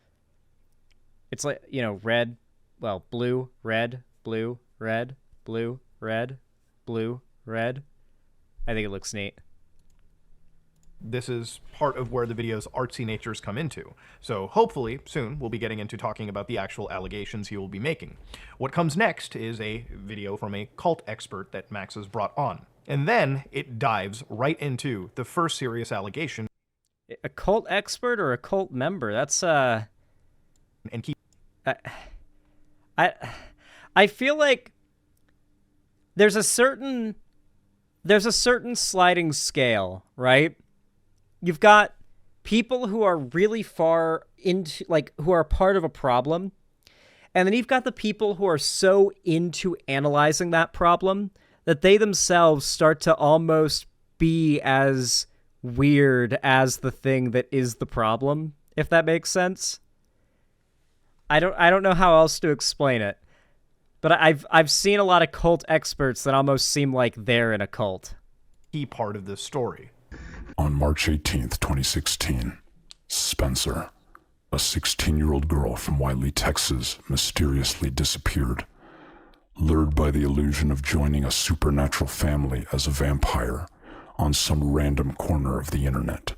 It's like, you know, red, well, blue, red, blue, red, blue, red, blue, red. I think it looks neat. This is part of where the video's artsy natures come into. So hopefully, soon, we'll be getting into talking about the actual allegations he will be making. What comes next is a video from a cult expert that Max has brought on. And then it dives right into the first serious allegation. A cult expert or a cult member? That's, And keep... I feel like there's a certain sliding scale, right? You've got people who are really far into, like, who are part of a problem. And then you've got the people who are so into analyzing that problem that they themselves start to almost be as weird as the thing that is the problem, if that makes sense. I don't know how else to explain it. But I've seen a lot of cult experts that almost seem like they're in a cult. Key part of this story. On March 18th, 2016, Spencer, a 16-year-old girl from Wiley, Texas, mysteriously disappeared. Lured by the illusion of joining a supernatural family as a vampire on some random corner of the internet,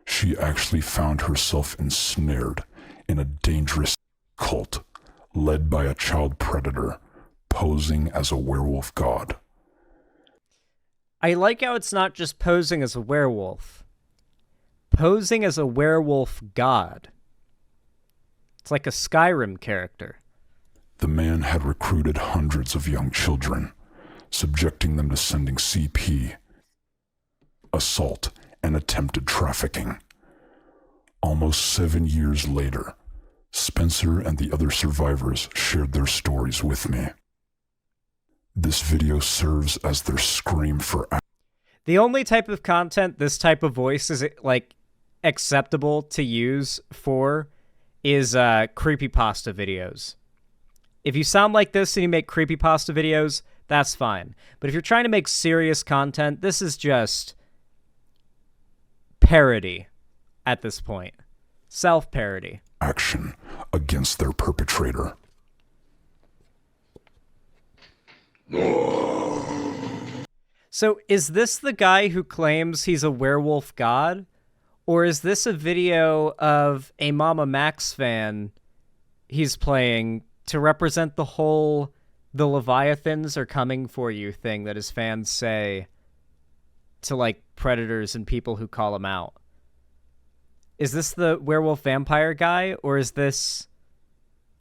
she actually found herself ensnared in a dangerous cult led by a child predator posing as a werewolf god. I like how it's not just posing as a werewolf. Posing as a werewolf god. It's like a Skyrim character. The man had recruited hundreds of young children, subjecting them to sending CP, assault, and attempted trafficking. Almost 7 years later, Spencer and the other survivors shared their stories with me. This video serves as their scream for the only type of content this type of voice is, like, acceptable to use for is creepypasta videos. If you sound like this and you make creepypasta videos, that's fine. But if you're trying to make serious content, this is just parody at this point. Self-parody. action against their perpetrator. So is this the guy who claims he's a werewolf god? Or is this a video of a MamaMax fan he's playing to represent the whole "the Leviathans are coming for you" thing that his fans say to, like, predators and people who call him out? Is this the werewolf vampire guy, or is this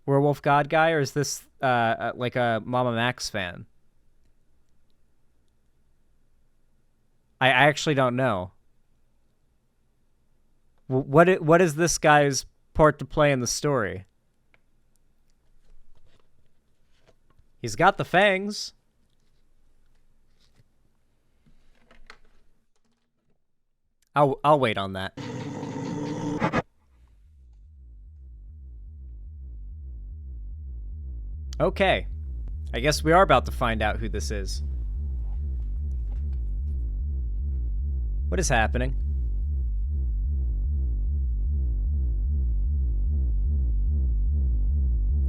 werewolf god guy, or is this like a MamaMax fan? I actually don't know. What is this guy's part to play in the story? He's got the fangs. I'll wait on that. Okay. I guess we are about to find out who this is. What is happening?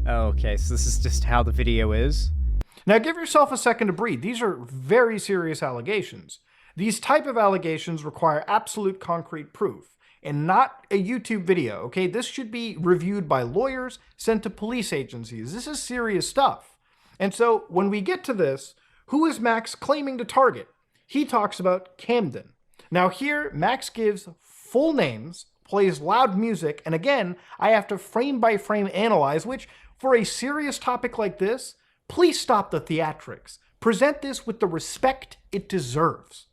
Okay, so this is just how the video is. Now give yourself a second to breathe. These are very serious allegations. These type of allegations require absolute concrete proof, and not a YouTube video, okay? This should be reviewed by lawyers, sent to police agencies. This is serious stuff. And so when we get to this, who is Max claiming to target? He talks about Camden. Now here, Max gives full names, plays loud music, and again, I have to frame by frame analyze, which, for a serious topic like this, please stop the theatrics. Present this with the respect it deserves.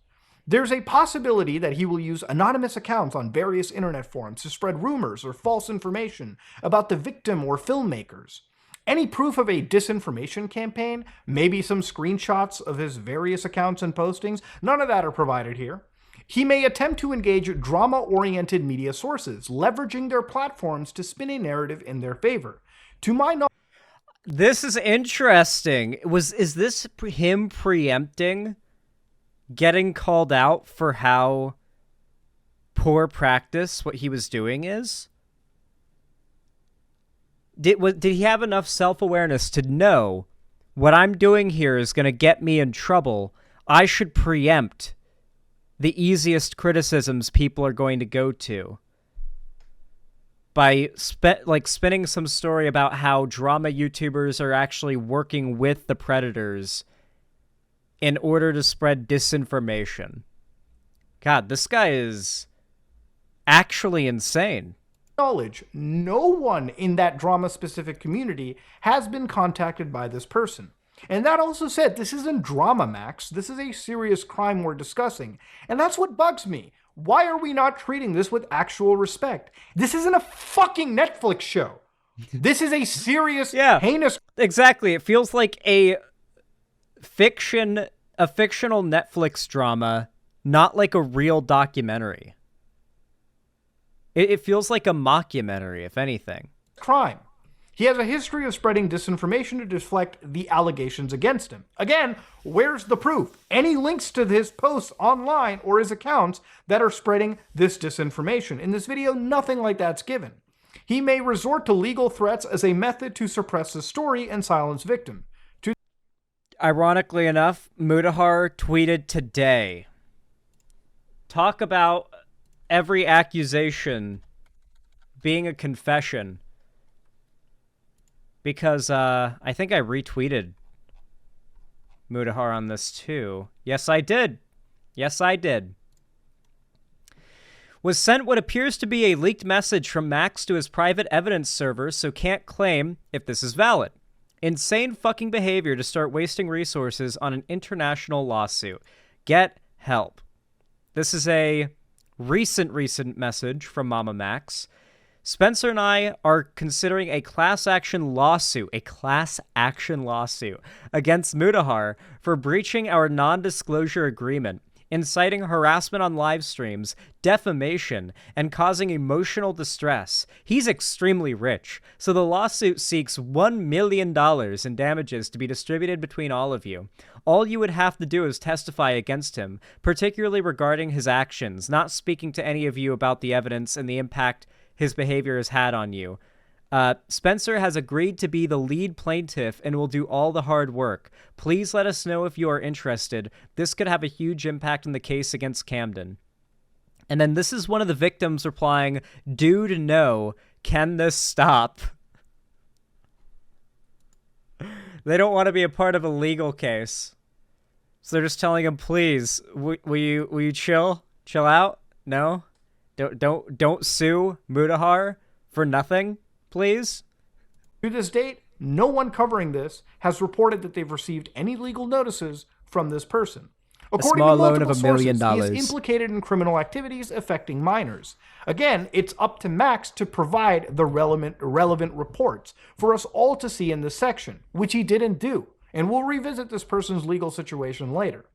There's a possibility that he will use anonymous accounts on various internet forums to spread rumors or false information about the victim or filmmakers. Any proof of a disinformation campaign, maybe some screenshots of his various accounts and postings, none of that are provided here. He may attempt to engage drama-oriented media sources, leveraging their platforms to spin a narrative in their favor. To my knowledge, this is interesting. Is this him preempting getting called out for how poor practice what he was doing is? Did he have enough self-awareness to know what I'm doing here is going to get me in trouble? I should preempt the easiest criticisms people are going to go to by spinning some story about how drama YouTubers are actually working with the predators in order to spread disinformation. God, this guy is actually insane. No one in that drama-specific community has been contacted by this person. And that also said, this isn't MamaMax. This is a serious crime we're discussing. And that's what bugs me. Why are we not treating this with actual respect? This isn't a fucking Netflix show. This is a serious, heinous... Exactly. It feels like a fictional Netflix drama, not like a real documentary. It feels like a mockumentary, if anything. Crime. He has a history of spreading disinformation to deflect the allegations against him. Again, where's the proof? Any links to his posts online or his accounts that are spreading this disinformation? In this video, nothing like that's given. He may resort to legal threats as a method to suppress the story and silence victim. Ironically enough, Mutahar tweeted today. Talk about every accusation being a confession. Because I think I retweeted Mutahar on this too. Yes, I did. Yes, I did. Was sent what appears to be a leaked message from Max to his private evidence server, so can't claim if this is valid. Insane fucking behavior to start wasting resources on an international lawsuit. Get help. This is a recent message from MamaMax. Spencer and I are considering a class action lawsuit against Mutahar for breaching our non-disclosure agreement, inciting harassment on live streams, defamation, and causing emotional distress. He's extremely rich, so the lawsuit seeks $1 million in damages to be distributed between all of you. All you would have to do is testify against him, particularly regarding his actions, not speaking to any of you about the evidence and the impact his behavior has had on you. Spencer has agreed to be the lead plaintiff and will do all the hard work. Please let us know if you are interested. This could have a huge impact on the case against Camden. And then this is one of the victims replying, "Dude, no. Can this stop?" They don't want to be a part of a legal case. So they're just telling him, please, will you chill? Chill out? No? Don't sue Mutahar for nothing, please? To this date, no one covering this has reported that they've received any legal notices from this person. According to multiple sources, he is implicated in criminal activities affecting minors. Again, it's up to Max to provide the relevant reports for us all to see in this section, which he didn't do, and we'll revisit this person's legal situation later.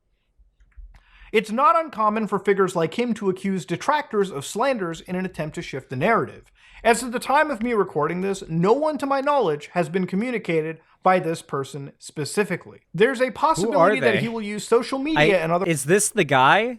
It's not uncommon for figures like him to accuse detractors of slanders in an attempt to shift the narrative. As of the time of me recording this, no one to my knowledge has been communicated by this person specifically. There's a possibility that he will use social media and other... Is this the guy?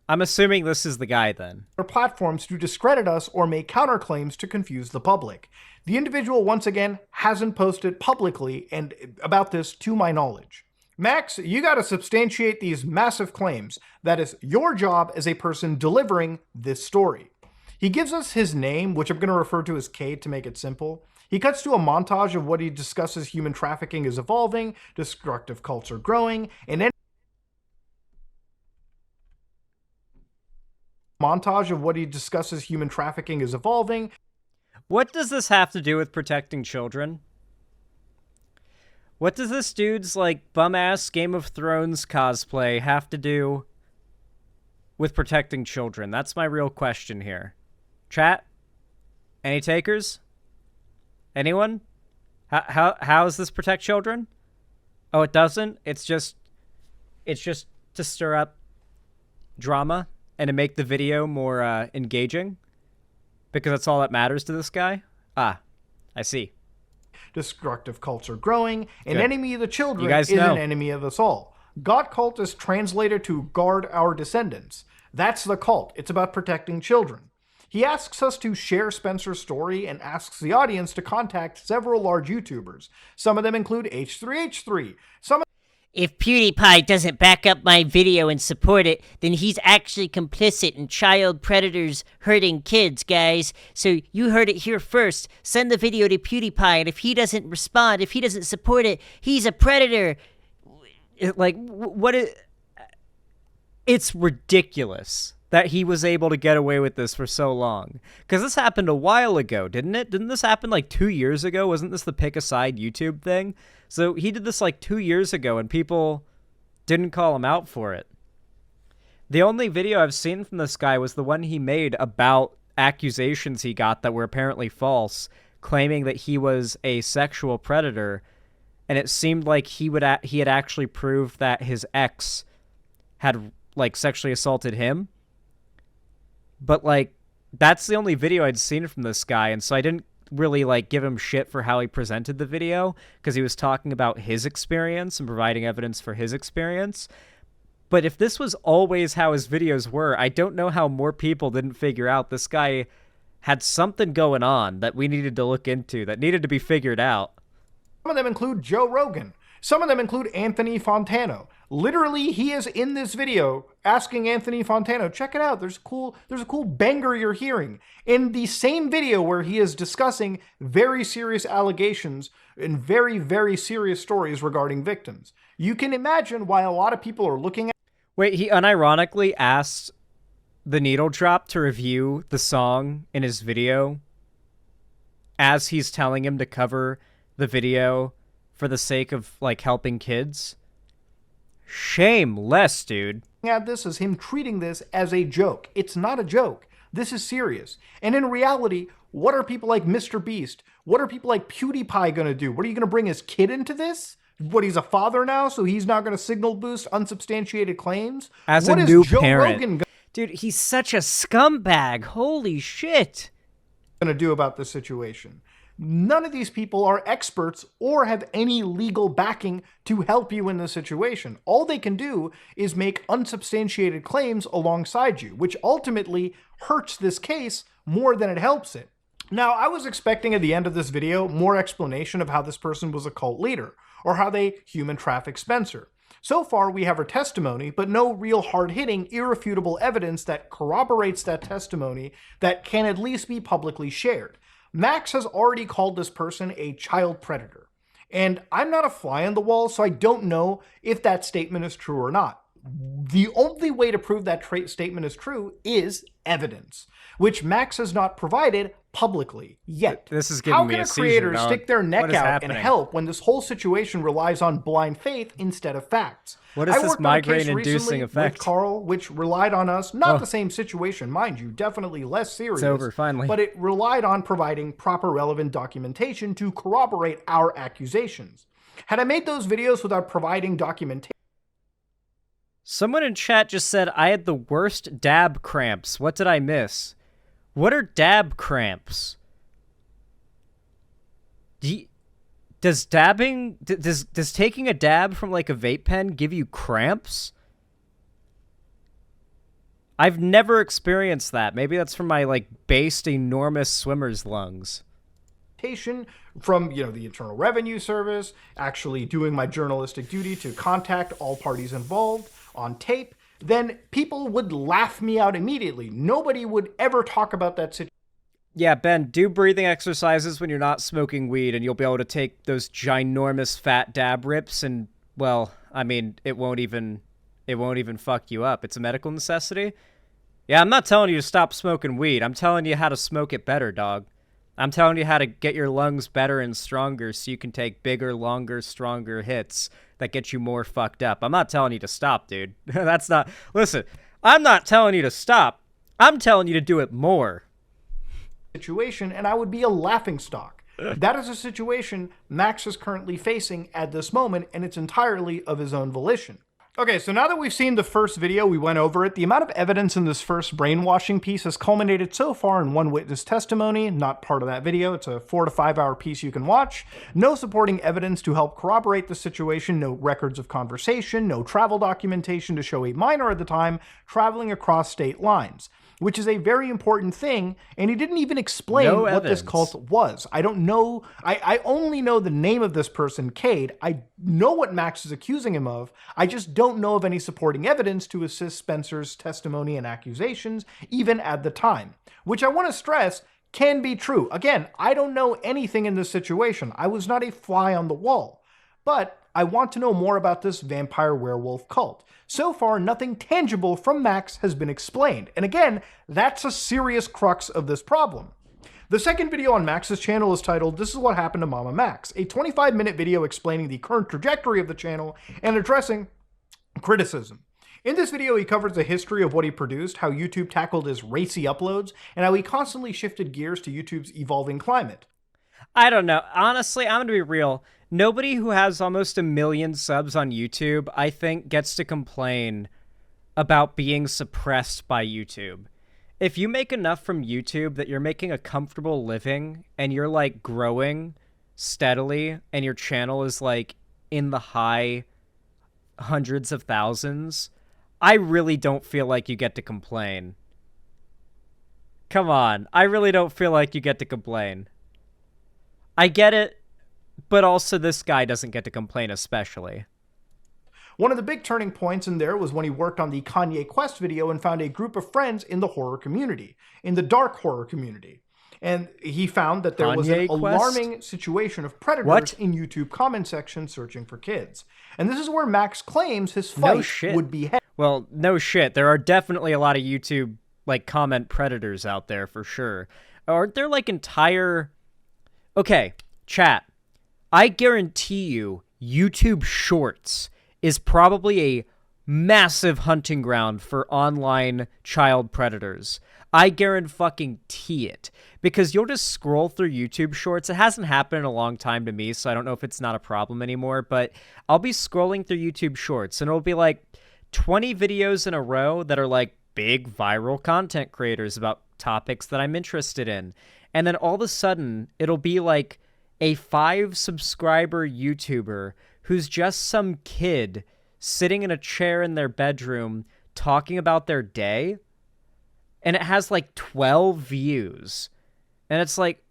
I'm assuming this is the guy then. ...platforms to discredit us or make counterclaims to confuse the public. The individual, once again, hasn't posted publicly and about this to my knowledge. Max, you gotta substantiate these massive claims. That is your job as a person delivering this story. He gives us his name, which I'm going to refer to as K to make it simple. He cuts to a montage of what he discusses human trafficking is evolving, destructive culture growing, and then montage of what he discusses human trafficking is evolving. What does this have to do with protecting children? What does this dude's, like, bum-ass Game of Thrones cosplay have to do with protecting children? That's my real question here. Chat? Any takers? Anyone? How does this protect children? Oh, it doesn't? It's just to stir up drama and to make the video more engaging? Because that's all that matters to this guy? Ah, I see. Destructive cults are growing. An Good. enemy of the children You guys is know. an enemy of us all. God cult is translated to guard our descendants. That's the cult. It's about protecting children. He asks us to share Spencer's story and asks the audience to contact several large YouTubers. Some of them include H3H3. Some If PewDiePie doesn't back up my video and support it, then he's actually complicit in child predators hurting kids, guys. So you heard it here first. Send the video to PewDiePie, and if he doesn't respond, if he doesn't support it, he's a predator. It's ridiculous that he was able to get away with this for so long. Because this happened a while ago, didn't it? Didn't this happen like 2 years ago? Wasn't this the pick a side YouTube thing? So he did this like 2 years ago and people didn't call him out for it. The only video I've seen from this guy was the one he made about accusations he got that were apparently false, claiming that he was a sexual predator. And it seemed like he had actually proved that his ex had like sexually assaulted him. But like that's the only video I'd seen from this guy, and so I didn't really like give him shit for how he presented the video because he was talking about his experience and providing evidence for his experience. But if this was always how his videos were, I don't know how more people didn't figure out this guy had something going on that we needed to look into, that needed to be figured out. of them include Joe Rogan. Some of them include Anthony Fontano. Literally, he is in this video asking Anthony Fontano, check it out, there's a cool banger you're hearing. In the same video where he is discussing very serious allegations and very, very serious stories regarding victims. You can imagine why a lot of people are looking at... Wait, he unironically asked the Needle Drop to review the song in his video as he's telling him to cover the video for the sake of, like, helping kids. Shameless, dude. At this as him treating this as a joke. It's not a joke. This is serious. And in reality, what are people like Mr. Beast? What are people like PewDiePie going to do? What are you going to bring his kid into this? What, he's a father now, so he's not going to signal boost unsubstantiated claims? As what a is new Joe parent. Rogan Dude, he's such a scumbag. Holy shit. going to do about this situation? None of these people are experts or have any legal backing to help you in this situation. All they can do is make unsubstantiated claims alongside you, which ultimately hurts this case more than it helps it. Now, I was expecting at the end of this video more explanation of how this person was a cult leader, or how they human trafficked Spencer. So far, we have her testimony, but no real hard-hitting, irrefutable evidence that corroborates that testimony that can at least be publicly shared. Max has already called this person a child predator. And I'm not a fly on the wall, so I don't know if that statement is true or not. The only way to prove that statement is true is evidence, which Max has not provided publicly yet. This is giving me a How seizure, can a creator dog. stick their What neck is out happening? and help when this whole situation relies on blind faith instead of facts? What is I this worked on a case migraine-inducing recently effect? with Carl, which relied on us, not Oh. the same situation, mind you, definitely less serious. It's over, finally. But it relied on providing proper relevant documentation to corroborate our accusations. Had I made those videos without providing documentation, Someone in chat just said, I had the worst dab cramps. What did I miss? What are dab cramps? Does dabbing... Does taking a dab from, like, a vape pen give you cramps? I've never experienced that. Maybe that's from my, like, based enormous swimmer's lungs. from the Internal Revenue Service, actually doing my journalistic duty to contact all parties involved on tape, then people would laugh me out immediately. Nobody would ever talk about that situation. Yeah, Ben, do breathing exercises when you're not smoking weed, and you'll be able to take those ginormous fat dab rips, and, well, I mean, it won't even fuck you up. It's a medical necessity. Yeah, I'm not telling you to stop smoking weed. I'm telling you how to smoke it better, dog. I'm telling you how to get your lungs better and stronger so you can take bigger, longer, stronger hits that get you more fucked up. I'm not telling you to stop, dude. That's not... Listen, I'm not telling you to stop. I'm telling you to do it more. Situation, and I would be a laughingstock. That is a situation Max is currently facing at this moment, and it's entirely of his own volition. Okay, so now that we've seen the first video, we went over it, the amount of evidence in this first brainwashing piece has culminated so far in one witness testimony, not part of that video, it's a 4 to 5 hour piece you can watch, no supporting evidence to help corroborate the situation, no records of conversation, no travel documentation to show a minor at the time traveling across state lines. Which is a very important thing, and he didn't even explain what this cult was. I don't know, I only know the name of this person, Cade. I know what Max is accusing him of, I just don't know of any supporting evidence to assist Spencer's testimony and accusations, even at the time. Which I want to stress, can be true. Again, I don't know anything in this situation. I was not a fly on the wall. But I want to know more about this vampire werewolf cult. So far, nothing tangible from Max has been explained. And again, that's a serious crux of this problem. The second video on Max's channel is titled, "This is what happened to MamaMax," a 25-minute video explaining the current trajectory of the channel and addressing criticism. In this video, he covers the history of what he produced, how YouTube tackled his racy uploads, and how he constantly shifted gears to YouTube's evolving climate. I don't know. Honestly, I'm going to be real. Nobody who has almost 1 million subs on YouTube, I think, gets to complain about being suppressed by YouTube. If you make enough from YouTube that you're making a comfortable living and you're, like, growing steadily and your channel is, like, in the high hundreds of thousands, I really don't feel like you get to complain. Come on. I really don't feel like you get to complain. I get it. But also, this guy doesn't get to complain especially. One of the big turning points in there was when he worked on the Kanye Quest video and found a group of friends in the horror community, in the dark horror community. And he found that there was an alarming situation of predators in YouTube comment section searching for kids. And this is where Max claims his fight would be headed. Well, no shit. There are definitely a lot of YouTube, like, comment predators out there for sure. Aren't there, like, entire... Okay, chat. I guarantee you, YouTube Shorts is probably a massive hunting ground for online child predators. I guarantee it. Because you'll just scroll through YouTube Shorts. It hasn't happened in a long time to me, so I don't know if it's not a problem anymore, but I'll be scrolling through YouTube Shorts, and it'll be like 20 videos in a row that are like big viral content creators about topics that I'm interested in. And then all of a sudden, it'll be like a 5-subscriber YouTuber who's just some kid sitting in a chair in their bedroom talking about their day, and it has like 12 views. And it's like,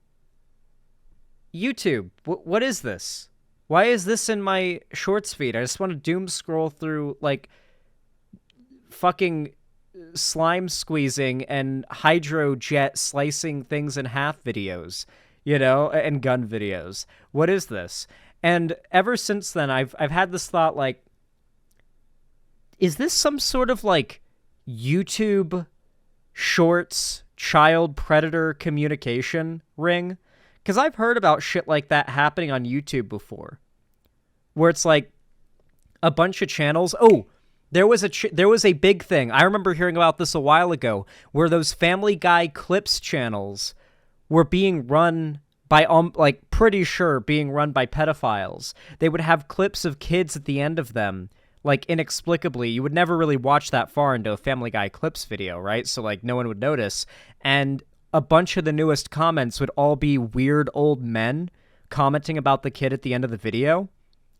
YouTube, what is this? Why is this in my shorts feed? I just want to doom scroll through like fucking slime squeezing and hydrojet slicing things in half videos. You know, and gun videos. What is this? And ever since then, I've had this thought, like, is this some sort of, like, YouTube Shorts child predator communication ring? Because I've heard about shit like that happening on YouTube before. Where it's, like, a bunch of channels. Oh, there was a big thing. I remember hearing about this a while ago, where those Family Guy Clips channels were being run by, like, pretty sure being run by pedophiles. They would have clips of kids at the end of them, like, inexplicably. You would never really watch that far into a Family Guy Clips video, right? So, like, no one would notice. And a bunch of the newest comments would all be weird old men commenting about the kid at the end of the video.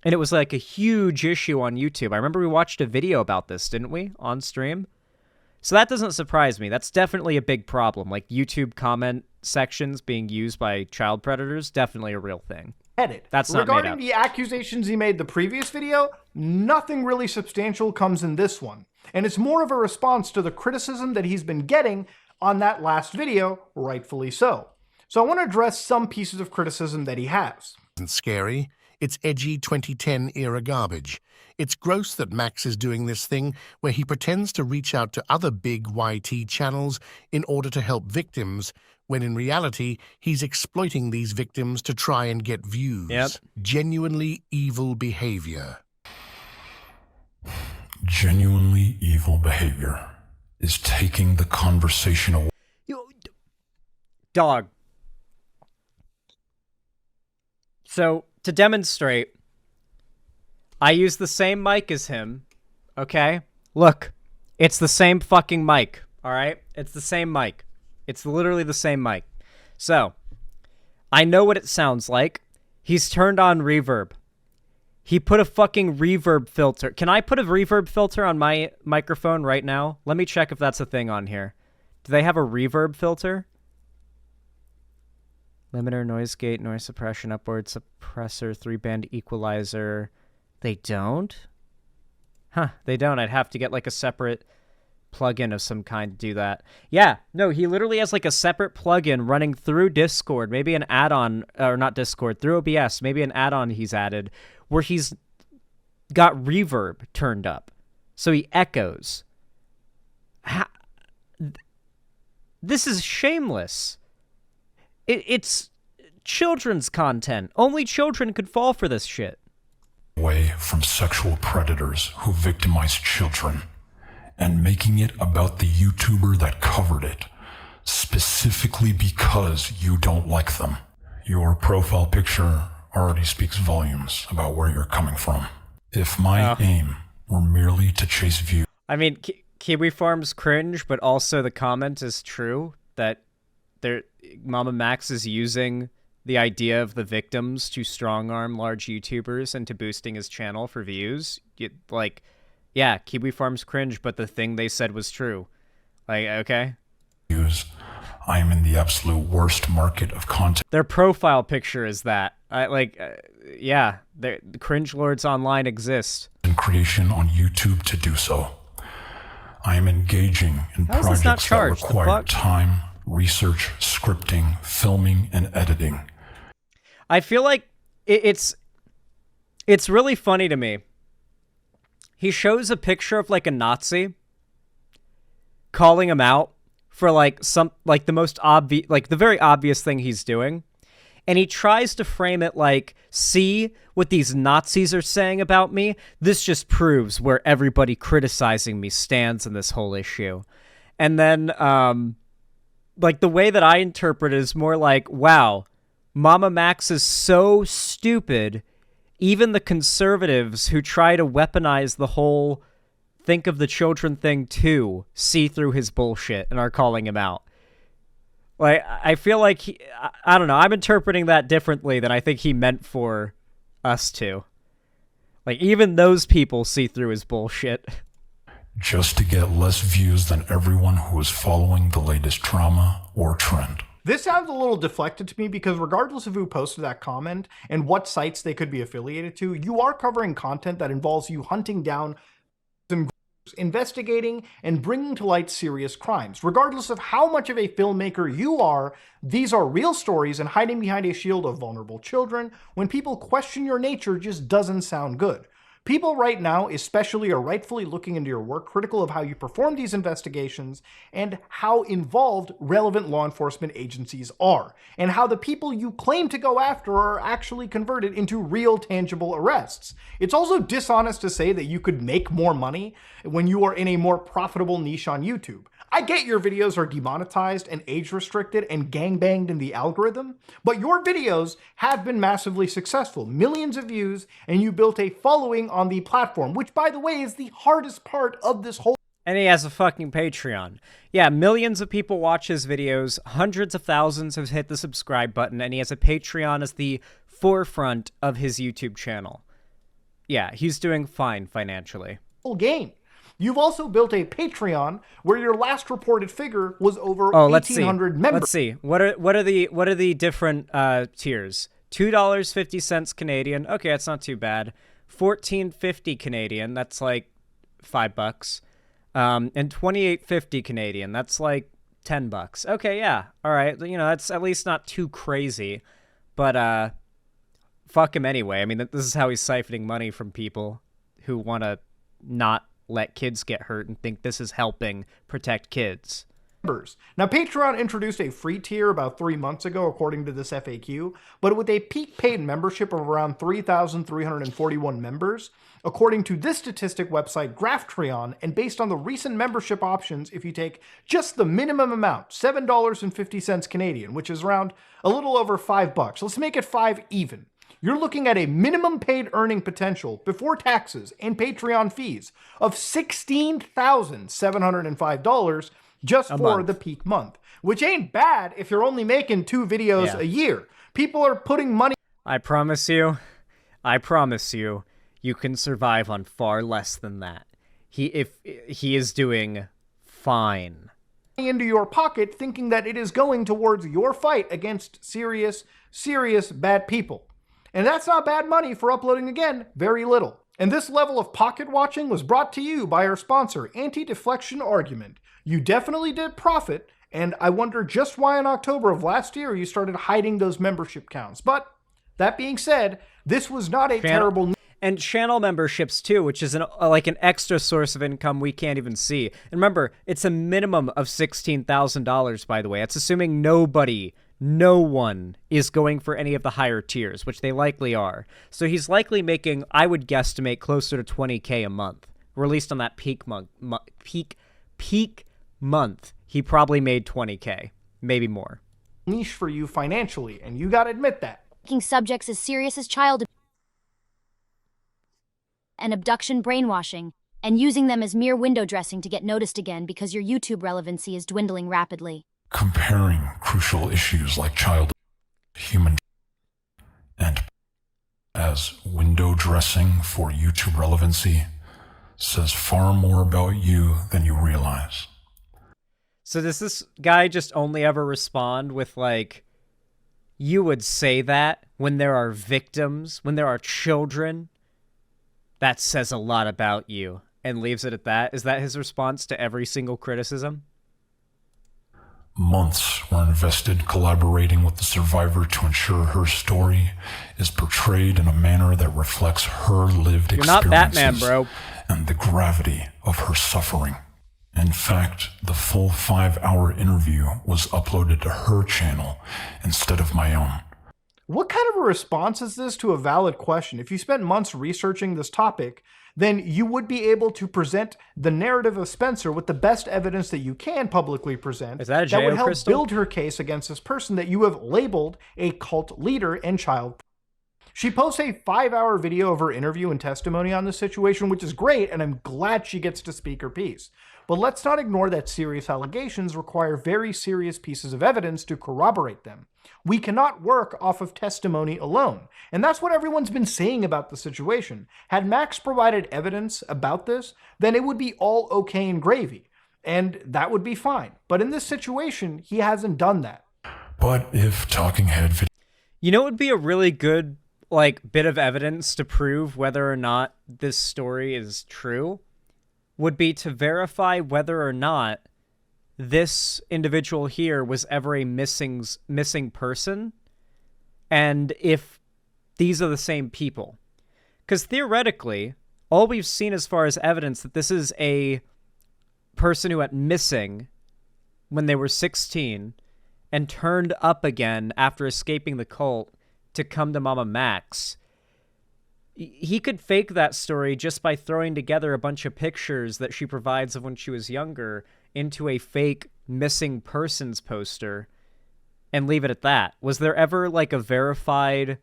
And it was, like, a huge issue on YouTube. I remember we watched a video about this, didn't we, on stream? So that doesn't surprise me. That's definitely a big problem. Like, YouTube comment sections being used by child predators, definitely a real thing. That's not Regarding made up. the accusations he made the previous video, nothing really substantial comes in this one. And it's more of a response to the criticism that he's been getting on that last video, rightfully so. So I want to address some pieces of criticism that he has. Isn't scary. It's edgy 2010 era garbage. It's gross that Max is doing this thing where he pretends to reach out to other big YT channels in order to help victims, when in reality, he's exploiting these victims to try and get views. Yep. Genuinely evil behavior. Genuinely evil behavior is taking the conversation away. Dog. So, to demonstrate, I use the same mic as him, okay? Look, it's the same fucking mic, alright? It's the same mic. It's literally the same mic. So, I know what it sounds like. He's turned on reverb. He put a fucking reverb filter. Can I put a reverb filter on my microphone right now? Let me check if that's a thing on here. Do they have a reverb filter? Limiter, noise gate, noise suppression, upward suppressor, 3-band equalizer. They don't? Huh, they don't. I'd have to get like a separate plugin of some kind to do that. Yeah, no, he literally has like a separate plugin running through Discord, maybe an add-on, or not Discord, through OBS, maybe an add-on he's added, where he's got reverb turned up. So he echoes. This is shameless. It's children's content. Only children could fall for this shit. Away from sexual predators who victimize children and making it about the YouTuber that covered it, specifically because you don't like them. Your profile picture already speaks volumes about where you're coming from. If my aim were merely to chase views... I mean, Kiwi Farm's cringe, but also the comment is true that MamaMax is using the idea of the victims to strong-arm large YouTubers into boosting his channel for views. Yeah, Kiwi Farm's cringe, but the thing they said was true. Like, okay? I am in the absolute worst market of content. Their profile picture is that. Yeah, the cringe lords online exist. And creation on YouTube to do so. I am engaging in How is this not projects that charged? The require fuck? time, research, scripting, filming, and editing. I feel like it's really funny to me. He shows a picture of like a Nazi, calling him out for the most obvious, the very obvious thing he's doing. And he tries to frame it like, see what these Nazis are saying about me? This just proves where everybody criticizing me stands in this whole issue. And then, the way that I interpret it is more like, wow, MamaMax is so stupid. Even the conservatives who try to weaponize the whole think of the children thing too see through his bullshit and are calling him out. Like, I feel like I don't know. I'm interpreting that differently than I think he meant for us to. Like, even those people see through his bullshit. Just to get less views than everyone who is following the latest drama or trend. This sounds a little deflected to me because regardless of who posted that comment and what sites they could be affiliated to, you are covering content that involves you hunting down some investigating and bringing to light serious crimes. Regardless of how much of a filmmaker you are, these are real stories, and hiding behind a shield of vulnerable children when people question your nature just doesn't sound good. People right now especially are rightfully looking into your work, critical of how you perform these investigations and how involved relevant law enforcement agencies are, and how the people you claim to go after are actually converted into real tangible arrests. It's also dishonest to say that you could make more money when you are in a more profitable niche on YouTube. I get your videos are demonetized and age restricted and gangbanged in the algorithm, but your videos have been massively successful, millions of views, and you built a following on the platform, which by the way is the hardest part of this whole. And he has a fucking Patreon. Yeah, millions of people watch his videos, hundreds of thousands have hit the subscribe button, and he has a Patreon as the forefront of his YouTube channel. Yeah, he's doing fine financially. Whole game. You've also built a Patreon where your last reported figure was over 1,800 members. Let's see. What are the different tiers? $2.50 Canadian. Okay, that's not too bad. $14.50 Canadian. That's like $5. And $28.50 Canadian. That's like $10. Okay, yeah. All right. You know, that's at least not too crazy. But fuck him anyway. I mean, this is how he's siphoning money from people who want to not let kids get hurt and think this is helping protect kids. Now, Patreon introduced a free tier about 3 months ago, according to this FAQ, but with a peak paid membership of around 3,341 members, according to this statistic website, Graphtreon, and based on the recent membership options, if you take just the minimum amount, $7.50 Canadian, which is around a little over $5, let's make it 5 even. You're looking at a minimum paid earning potential before taxes and Patreon fees of $16,705 just for the peak month, which ain't bad if you're only making 2 videos a year. People are putting money. I promise you, you can survive on far less than that. He is doing fine. Into your pocket thinking that it is going towards your fight against serious bad people. And that's not bad money for uploading, again, very little. And this level of pocket watching was brought to you by our sponsor, Anti-Deflection Argument. You definitely did profit, and I wonder just why in October of last year you started hiding those membership counts. But that being said, this was not a terrible... And channel memberships too, which is like an extra source of income we can't even see. And remember, it's a minimum of $16,000, by the way. That's assuming no one is going for any of the higher tiers, which they likely are. So he's likely making, I would guesstimate, closer to $20K a month. Released on that peak month, he probably made $20K, maybe more. Niche for you financially, and you gotta admit that. Taking subjects as serious as child and abduction brainwashing, and using them as mere window dressing to get noticed again because your YouTube relevancy is dwindling rapidly. Comparing crucial issues like child, human, and as window dressing for YouTube relevancy says far more about you than you realize. So does this guy just only ever respond with, like, you would say that when there are victims, when there are children? That says a lot about you, and leaves it at that? Is that his response to every single criticism? Months were invested collaborating with the survivor to ensure her story is portrayed in a manner that reflects her lived experiences. You're not Batman, bro. And the gravity of her suffering. In fact, the full 5-hour interview was uploaded to her channel instead of my own. What kind of a response is this to a valid question? If you spent months researching this topic, then you would be able to present the narrative of Spencer with the best evidence that you can publicly present. Is that a that would help Crystal? build her case against this person that you have labeled a cult leader and child. She posts a 5-hour video of her interview and testimony on this situation, which is great, and I'm glad she gets to speak her piece. But let's not ignore that serious allegations require very serious pieces of evidence to corroborate them. We cannot work off of testimony alone. And that's what everyone's been saying about the situation. Had Max provided evidence about this, then it would be all okay and gravy. And that would be fine. But in this situation, he hasn't done that. But if Talking Head... You know what would be a really good, like, bit of evidence to prove whether or not this story is true? Would be to verify whether or not this individual here was ever a missing person, and if these are the same people. Because theoretically, all we've seen as far as evidence that this is a person who went missing when they were 16 and turned up again after escaping the cult to come to MamaMax. He could fake that story just by throwing together a bunch of pictures that she provides of when she was younger into a fake missing persons poster and leave it at that. Was there ever, like, a verified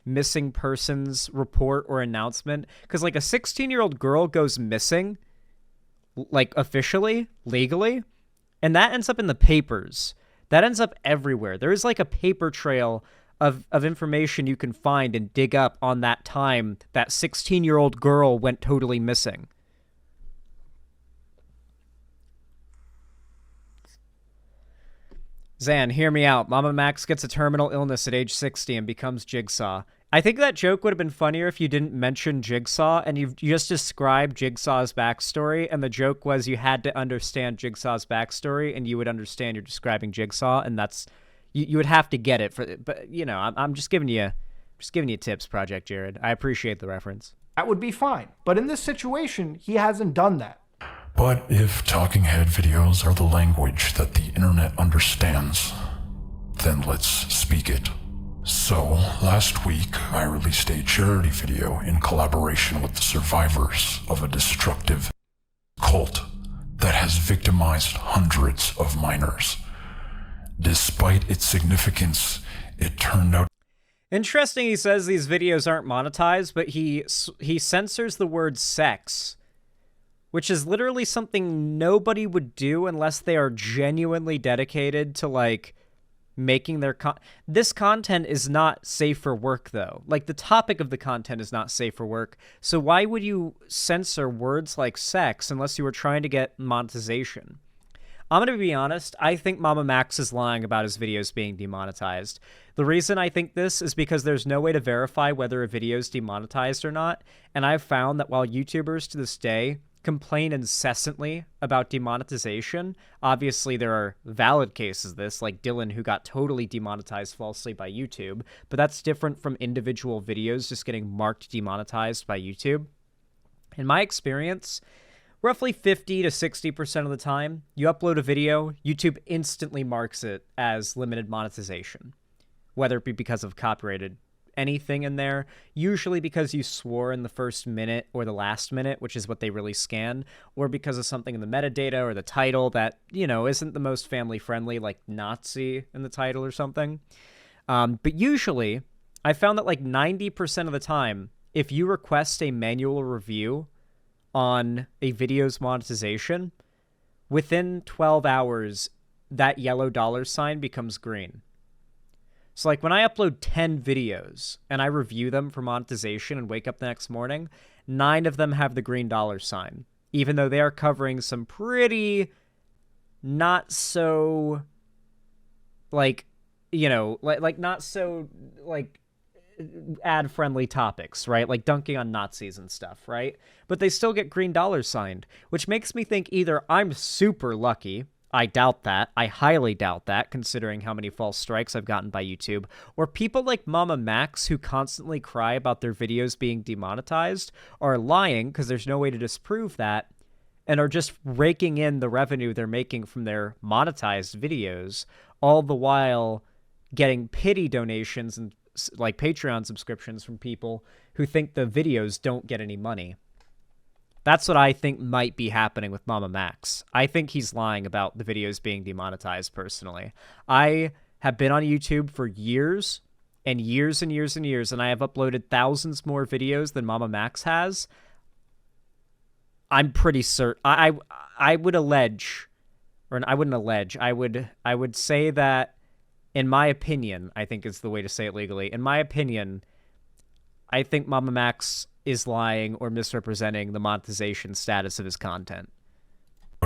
missing persons report or announcement? Because, like, a 16-year-old girl goes missing, like, officially, legally, and that ends up in the papers. That ends up everywhere. There is, like, a paper trail of information you can find and dig up on that time that 16-year-old girl went totally missing. Zan, hear me out. MamaMax gets a terminal illness at age 60 and becomes Jigsaw. I think that joke would have been funnier if you didn't mention Jigsaw and you just described Jigsaw's backstory, and the joke was you had to understand Jigsaw's backstory and you would understand you're describing Jigsaw, and that's... You would have to get it for, but you know, I'm just giving you Just giving you tips, Project Jared. I appreciate the reference. That would be fine. But in this situation, he hasn't done that. But if talking head videos are the language that the internet understands, then let's speak it. So, last week, I released a charity video in collaboration with the survivors of a destructive cult that has victimized hundreds of minors. Despite its significance, it turned out... Interesting he says these videos aren't monetized, but he censors the word sex, which is literally something nobody would do unless they are genuinely dedicated to, like, making their this content is not safe for work, though. Like, the topic of the content is not safe for work, so why would you censor words like sex unless you were trying to get monetization? I'm gonna be honest, I think MamaMax is lying about his videos being demonetized. The reason I think this is because there's no way to verify whether a video is demonetized or not, and I've found that while YouTubers to this day complain incessantly about demonetization, obviously there are valid cases of this, like Dylan, who got totally demonetized falsely by YouTube, but that's different from individual videos just getting marked demonetized by YouTube. In my experience, roughly 50 to 60% of the time, you upload a video, YouTube instantly marks it as limited monetization, whether it be because of copyrighted anything in there, usually because you swore in the first minute or the last minute, which is what they really scan, or because of something in the metadata or the title that, you know, isn't the most family friendly, like Nazi in the title or something. But usually, I found that like 90% of the time, if you request a manual review on a video's monetization, within 12 hours, that yellow $ becomes green. So, like, when I upload 10 videos and I review them for monetization and wake up the next morning, 9 of them have the green $, even though they are covering some pretty not so, like, you know, like not so, like, ad-friendly topics, right? Like dunking on Nazis and stuff, right? But they still get green $, which makes me think either I'm super lucky, I doubt that. I highly doubt that, considering how many false strikes I've gotten by YouTube. Or people like MamaMax, who constantly cry about their videos being demonetized, are lying because there's no way to disprove that, and are just raking in the revenue they're making from their monetized videos, all the while getting pity donations and like Patreon subscriptions from people who think the videos don't get any money. That's what I think might be happening with MamaMax. I think he's lying about the videos being demonetized, personally. I have been on YouTube for years and years and years and years, and I have uploaded thousands more videos than MamaMax has. I'm pretty certain... I would allege... Or I wouldn't allege. I would say that, in my opinion, I think is the way to say it legally, in my opinion, I think MamaMax is lying or misrepresenting the monetization status of his content.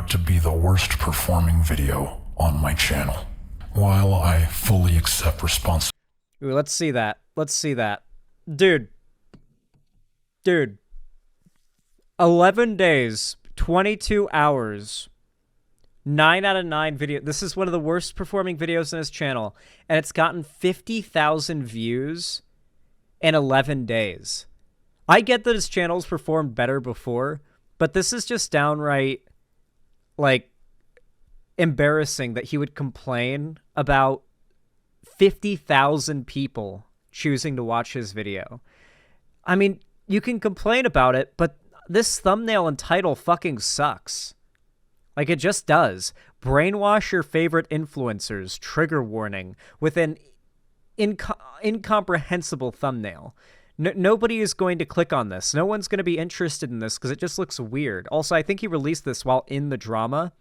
To be the worst performing video on my channel. While I fully accept responsibility. Ooh, let's see that. Let's see that. Dude. 11 days, 22 hours, 9 out of 9 video. This is one of the worst performing videos on his channel, and it's gotten 50,000 views in 11 days. I get that his channel's performed better before, but this is just downright, like, embarrassing that he would complain about 50,000 people choosing to watch his video. I mean, you can complain about it, but this thumbnail and title fucking sucks. Like, it just does. Brainwash your favorite influencers, trigger warning, with an incomprehensible thumbnail. Nobody is going to click on this. No one's going to be interested in this because it just looks weird. Also, I think he released this while in the drama,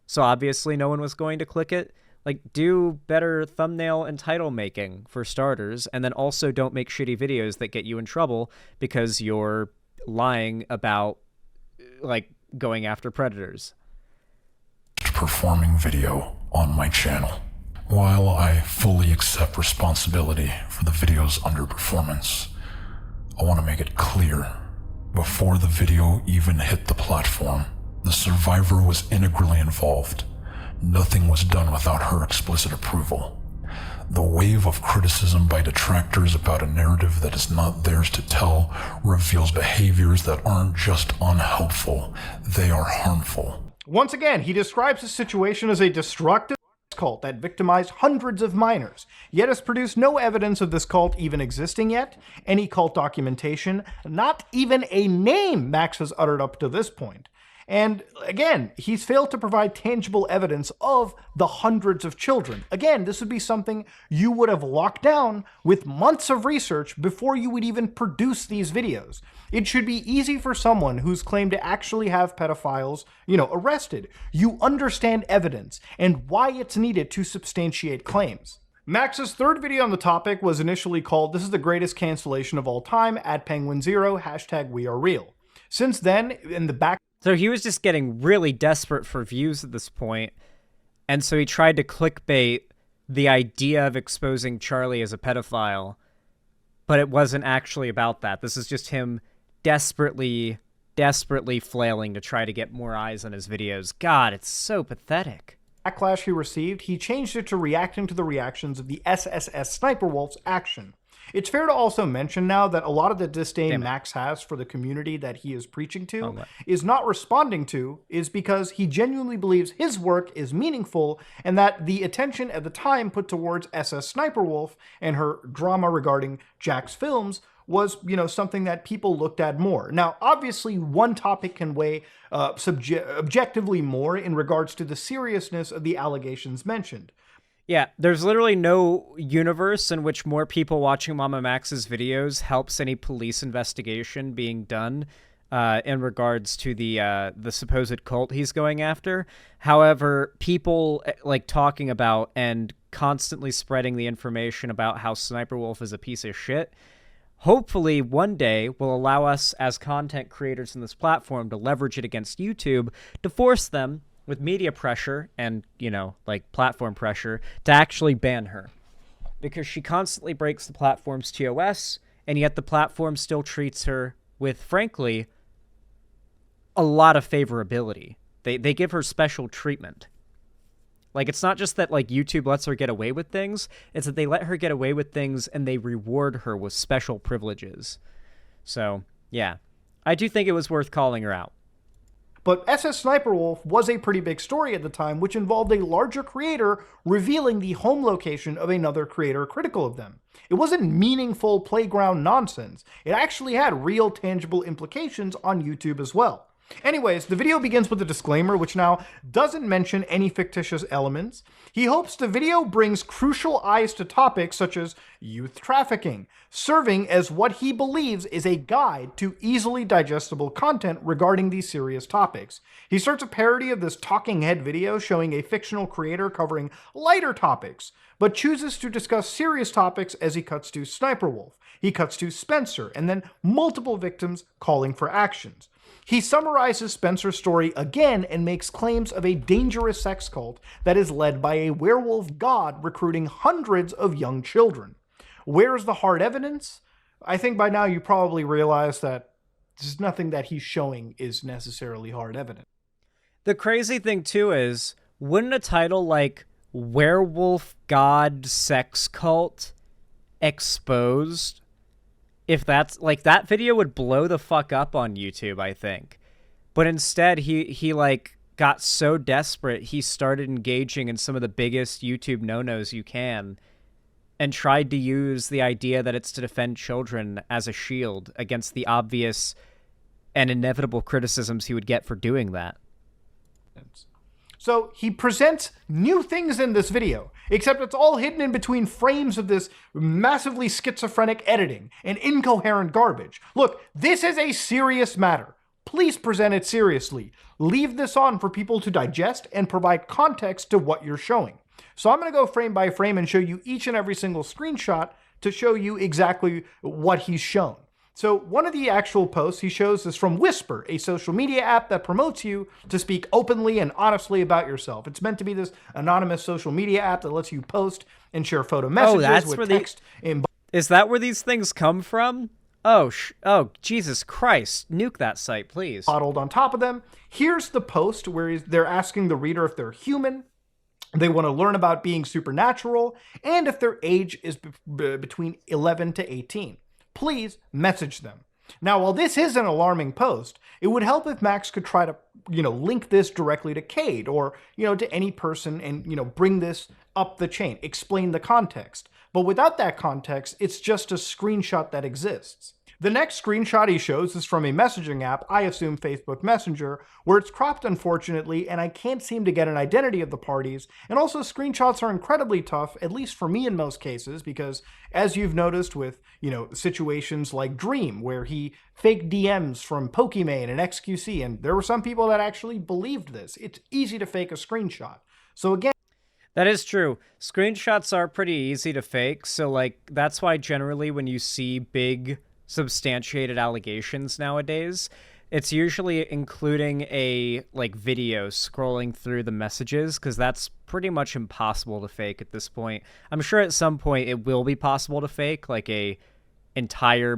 so obviously no one was going to click it. Like, do better thumbnail and title making, for starters, and then also don't make shitty videos that get you in trouble because you're lying about, like, going after predators. Performing video on my channel. While I fully accept responsibility for the video's underperformance, I want to make it clear, before the video even hit the platform, the survivor was integrally involved. Nothing was done without her explicit approval. The wave of criticism by detractors about a narrative that is not theirs to tell reveals behaviors that aren't just unhelpful, they are harmful. Once again, he describes the situation as a destructive cult that victimized hundreds of minors, yet has produced no evidence of this cult even existing yet, any cult documentation, not even a name Max has uttered up to this point. And again, he's failed to provide tangible evidence of the hundreds of children. Again, this would be something you would have locked down with months of research before you would even produce these videos. It should be easy for someone who's claimed to actually have pedophiles, arrested. You understand evidence and why it's needed to substantiate claims. Max's third video on the topic was initially called "This is the greatest cancellation of all time," @Penguin0, #WeAreReal. Since then, in the back... So he was just getting really desperate for views at this point, and so he tried to clickbait the idea of exposing Charlie as a pedophile, but it wasn't actually about that. This is just him desperately flailing to try to get more eyes on his videos. God, it's so pathetic. Backlash he received, he changed it to reacting to the reactions of the SSS Sniper Wolf's action. It's fair to also mention now that a lot of the disdain Max has for the community that he is preaching to is not responding to is because he genuinely believes his work is meaningful and that the attention at the time put towards SS Sniper Wolf and her drama regarding Jack's films was, something that people looked at more. Now, obviously, one topic can weigh objectively more in regards to the seriousness of the allegations mentioned. Yeah, there's literally no universe in which more people watching MamaMax's videos helps any police investigation being done in regards to the supposed cult he's going after. However, people talking about and constantly spreading the information about how Sniper Wolf is a piece of shit, hopefully one day will allow us as content creators in this platform to leverage it against YouTube to force them, with media pressure and, platform pressure, to actually ban her. Because she constantly breaks the platform's TOS, and yet the platform still treats her with, frankly, a lot of favorability. They give her special treatment. It's not just that, YouTube lets her get away with things, it's that they let her get away with things and they reward her with special privileges. So, yeah. I do think it was worth calling her out. But SS Sniper Wolf was a pretty big story at the time, which involved a larger creator revealing the home location of another creator critical of them. It wasn't meaningful playground nonsense. It actually had real tangible implications on YouTube as well. Anyways, the video begins with a disclaimer, which now doesn't mention any fictitious elements. He hopes the video brings crucial eyes to topics such as youth trafficking, serving as what he believes is a guide to easily digestible content regarding these serious topics. He starts a parody of this talking head video showing a fictional creator covering lighter topics, but chooses to discuss serious topics as he cuts to Sniper Wolf. He cuts to Spencer, and then multiple victims calling for actions. He summarizes Spencer's story again and makes claims of a dangerous sex cult that is led by a werewolf god recruiting hundreds of young children. Where's the hard evidence? I think by now you probably realize that there's nothing that he's showing is necessarily hard evidence. The crazy thing, too, is, wouldn't a title like Werewolf God Sex Cult Exposed, if that's that video would blow the fuck up on YouTube, I think. But instead he got so desperate he started engaging in some of the biggest YouTube no-nos you can and tried to use the idea that it's to defend children as a shield against the obvious and inevitable criticisms he would get for doing that. So he presents new things in this video, except it's all hidden in between frames of this massively schizophrenic editing and incoherent garbage. Look, this is a serious matter. Please present it seriously. Leave this on for people to digest and provide context to what you're showing. So I'm going to go frame by frame and show you each and every single screenshot to show you exactly what he's shown. So one of the actual posts he shows is from Whisper, a social media app that promotes you to speak openly and honestly about yourself. It's meant to be this anonymous social media app that lets you post and share photo messages with text. Is that where these things come from? Oh, Jesus Christ. Nuke that site, please. Modeled on top of them. Here's the post where they're asking the reader if they're human. They want to learn about being supernatural, and if their age is between 11 to 18. Please message them. Now, while this is an alarming post, it would help if Max could try to, link this directly to Cade or, to any person and, bring this up the chain, explain the context. But without that context, it's just a screenshot that exists. The next screenshot he shows is from a messaging app, I assume Facebook Messenger, where it's cropped unfortunately, and I can't seem to get an identity of the parties. And also screenshots are incredibly tough, at least for me in most cases, because as you've noticed with, situations like Dream, where he faked DMs from Pokimane and XQC, and there were some people that actually believed this. It's easy to fake a screenshot. So again, that is true. Screenshots are pretty easy to fake, so that's why generally when you see big substantiated allegations nowadays, it's usually including a video scrolling through the messages, because that's pretty much impossible to fake at this point. I'm sure at some point it will be possible to fake a entire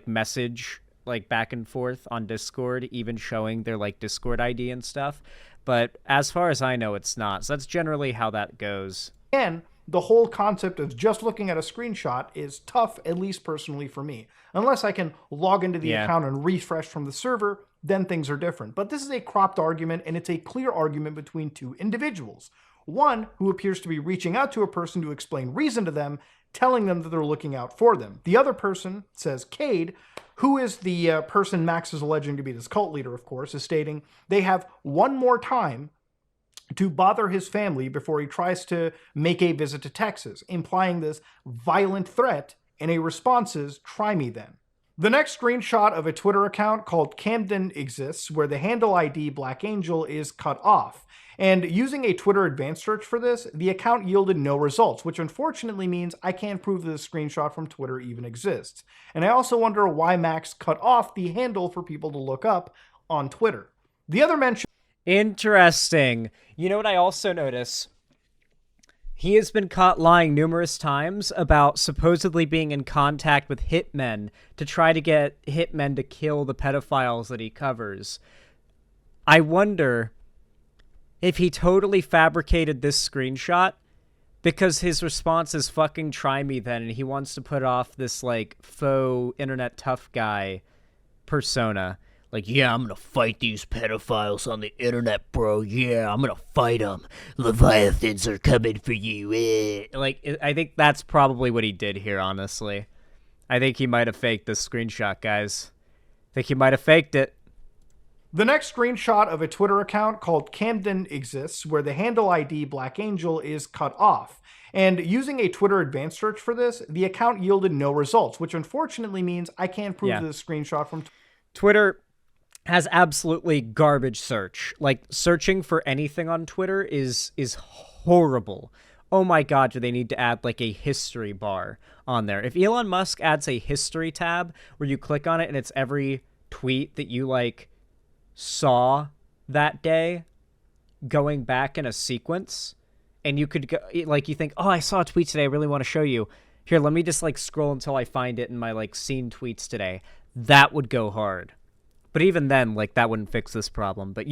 message back and forth on Discord, even showing their Discord ID and stuff, but as far as I know, it's not. So that's generally how that goes. Again, the whole concept of just looking at a screenshot is tough, at least personally for me. Unless I can log into the account and refresh from the server, then things are different. But this is a cropped argument, and it's a clear argument between two individuals. One who appears to be reaching out to a person to explain reason to them, telling them that they're looking out for them. The other person, says Cade, who is the person Max is alleging to be this cult leader, of course, is stating they have one more time to bother his family before he tries to make a visit to Texas, implying this violent threat, and a response is, try me then. The next screenshot of a Twitter account called Camden exists, where the handle ID Black Angel is cut off. And using a Twitter advanced search for this, the account yielded no results, which unfortunately means I can't prove that this screenshot from Twitter even exists. And I also wonder why Max cut off the handle for people to look up on Twitter. The other mention... Interesting. You know what I also notice? He has been caught lying numerous times about supposedly being in contact with hitmen to try to get hitmen to kill the pedophiles that he covers. I wonder if he totally fabricated this screenshot because his response is fucking try me then, and he wants to put off this faux internet tough guy persona. Yeah, I'm gonna fight these pedophiles on the internet, bro. Yeah, I'm gonna fight them. Leviathans are coming for you. I think that's probably what he did here, honestly. I think he might have faked this screenshot, guys. I think he might have faked it. The next screenshot of a Twitter account called Camden exists, where the handle ID Black Angel is cut off. And using a Twitter advanced search for this, the account yielded no results, which unfortunately means I can't prove this screenshot from Twitter has absolutely garbage search. Searching for anything on Twitter is horrible. Oh my god, do they need to add a history bar on there? If Elon Musk adds a history tab where you click on it and it's every tweet that you saw that day going back in a sequence, and you could go you think, oh, I saw a tweet today, I really want to show you. Here, let me just scroll until I find it in my seen tweets today. That would go hard. But even then, that wouldn't fix this problem. But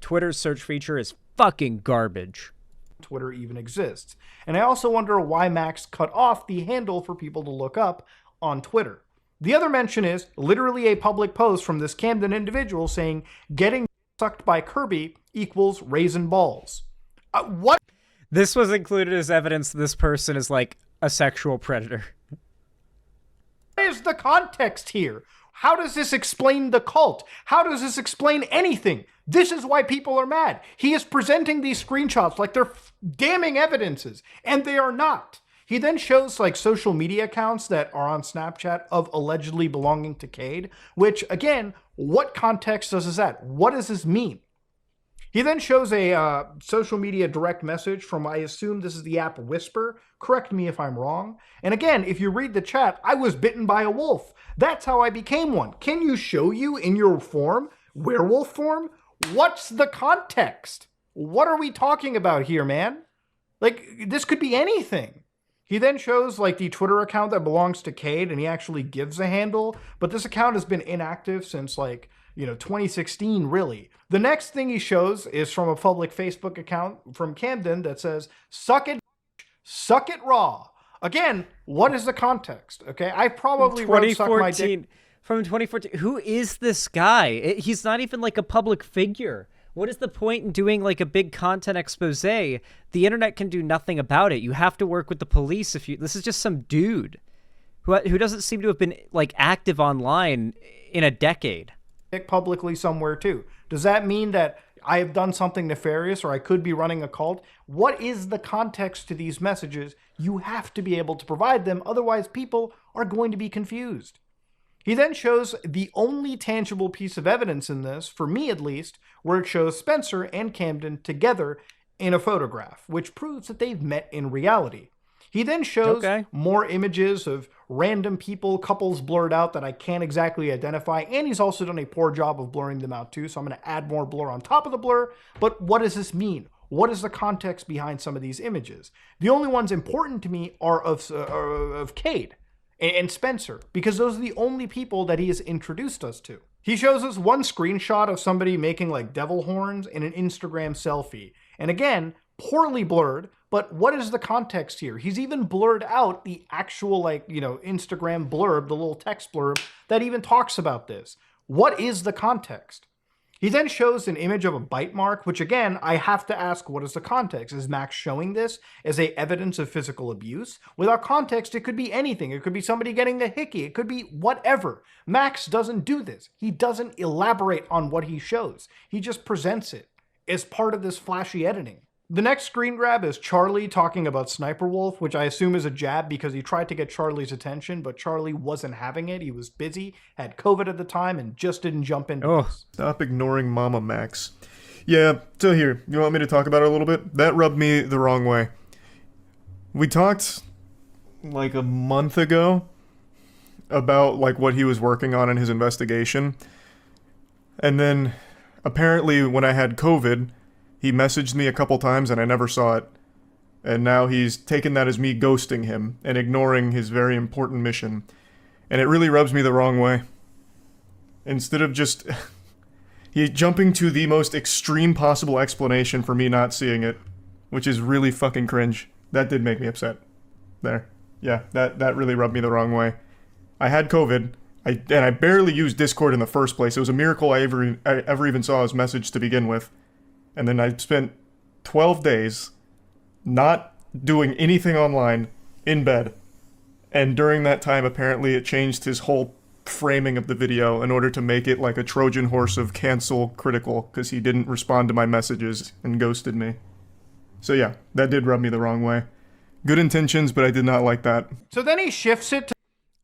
Twitter's search feature is fucking garbage. Twitter even exists. And I also wonder why Max cut off the handle for people to look up on Twitter. The other mention is literally a public post from this Camden individual saying, getting sucked by Kirby equals raisin balls. What? This was included as evidence that this person is a sexual predator. What is the context here? How does this explain the cult? How does this explain anything? This is why people are mad. He is presenting these screenshots like they're damning evidences, and they are not. He then shows social media accounts that are on Snapchat of allegedly belonging to Cade, which again, what context does this add? What does this mean? He then shows a social media direct message from, I assume this is the app Whisper. Correct me if I'm wrong. And again, if you read the chat, I was bitten by a wolf. That's how I became one. Can you show you in your form, werewolf form? What's the context? What are we talking about here, man? This could be anything. He then shows the Twitter account that belongs to Cade, and he actually gives a handle, but this account has been inactive since 2016, really. The next thing he shows is from a public Facebook account from Camden that says, suck it raw. Again, what is the context? Okay, I probably wrote suck my dick. From 2014. Who is this guy? He's not even like a public figure. What is the point in doing like a big content expose? The internet can do nothing about it. You have to work with the police if you... This is just some dude who doesn't seem to have been like active online in a decade. Publicly somewhere too. Does that mean that I have done something nefarious or I could be running a cult? What is the context to these messages? You have to be able to provide them, otherwise people are going to be confused. He then shows the only tangible piece of evidence in this, for me at least, where it shows Spencer and Camden together in a photograph, which proves that they've met in reality. He then shows more images of random people, couples blurred out that I can't exactly identify, and he's also done a poor job of blurring them out too, so I'm going to add more blur on top of the blur. But what does this mean? What is the context behind some of these images? The only ones important to me are of Cade and Spencer, because those are the only people that he has introduced us to. He shows us one screenshot of somebody making like devil horns in an Instagram selfie. And again, poorly blurred, but what is the context here? He's even blurred out the actual Instagram blurb, the little text blurb that even talks about this. What is the context? He then shows an image of a bite mark, which again, I have to ask, what is the context? Is Max showing this as a evidence of physical abuse? Without context, it could be anything. It could be somebody getting the hickey. It could be whatever. Max doesn't do this. He doesn't elaborate on what he shows. He just presents it as part of this flashy editing. The next screen grab is Charlie talking about Sniper Wolf, which I assume is a jab because he tried to get Charlie's attention, but Charlie wasn't having it. He was busy, had COVID at the time, and just didn't jump into this. Stop ignoring MamaMax. Yeah, so here, you want me to talk about it a little bit? That rubbed me the wrong way. We talked like a month ago about like what he was working on in his investigation. And then apparently when I had COVID, he messaged me a couple times and I never saw it. And now he's taken that as me ghosting him and ignoring his very important mission. And it really rubs me the wrong way. Instead of just... he's jumping to the most extreme possible explanation for me not seeing it, which is really fucking cringe. That did make me upset. There. Yeah, that really rubbed me the wrong way. I had COVID, and I barely used Discord in the first place. It was a miracle I ever even saw his message to begin with. And then I spent 12 days not doing anything online in bed. And during that time, apparently it changed his whole framing of the video in order to make it like a Trojan horse of cancel critical because he didn't respond to my messages and ghosted me. So yeah, that did rub me the wrong way. Good intentions, but I did not like that. So then he shifts it to...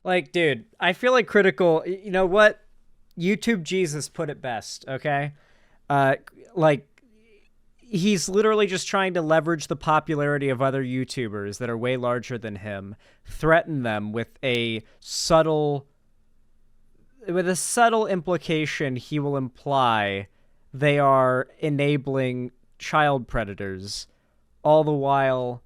Like, dude, I feel like critical... You know what? YouTube Jesus put it best, okay? He's literally just trying to leverage the popularity of other YouTubers that are way larger than him, threaten them with a subtle implication he will imply they are enabling child predators, all the while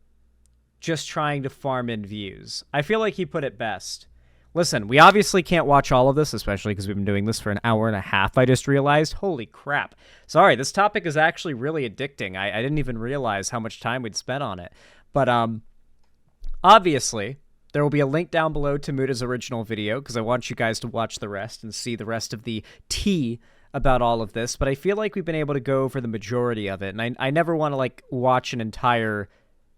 just trying to farm in views. I feel like he put it best. Listen, we obviously can't watch all of this, especially because we've been doing this for an hour and a half, I just realized. Holy crap. Sorry, this topic is actually really addicting. I didn't even realize how much time we'd spent on it. But obviously, there will be a link down below to Muda's original video, because I want you guys to watch the rest and see the rest of the tea about all of this. But I feel like we've been able to go over the majority of it, and I never want to watch an entire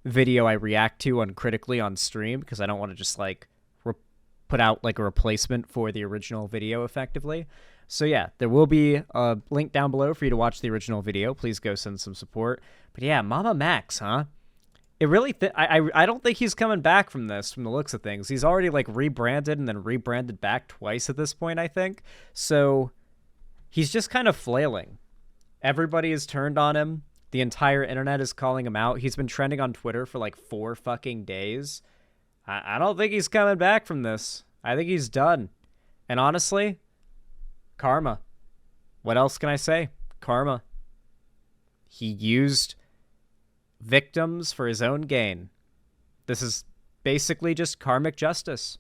video I react to uncritically on stream, because I don't want to just put out a replacement for the original video effectively. So yeah, there will be a link down below for you to watch the original video. Please go send some support. But yeah, MamaMax, huh? It really, I don't think he's coming back from this, from the looks of things. He's already rebranded and then rebranded back twice at this point, I think. So he's just kind of flailing. Everybody is turned on him. The entire internet is calling him out. He's been trending on Twitter for 4 fucking days. I don't think he's coming back from this. I think he's done. And honestly, karma. What else can I say? Karma. He used victims for his own gain. This is basically just karmic justice.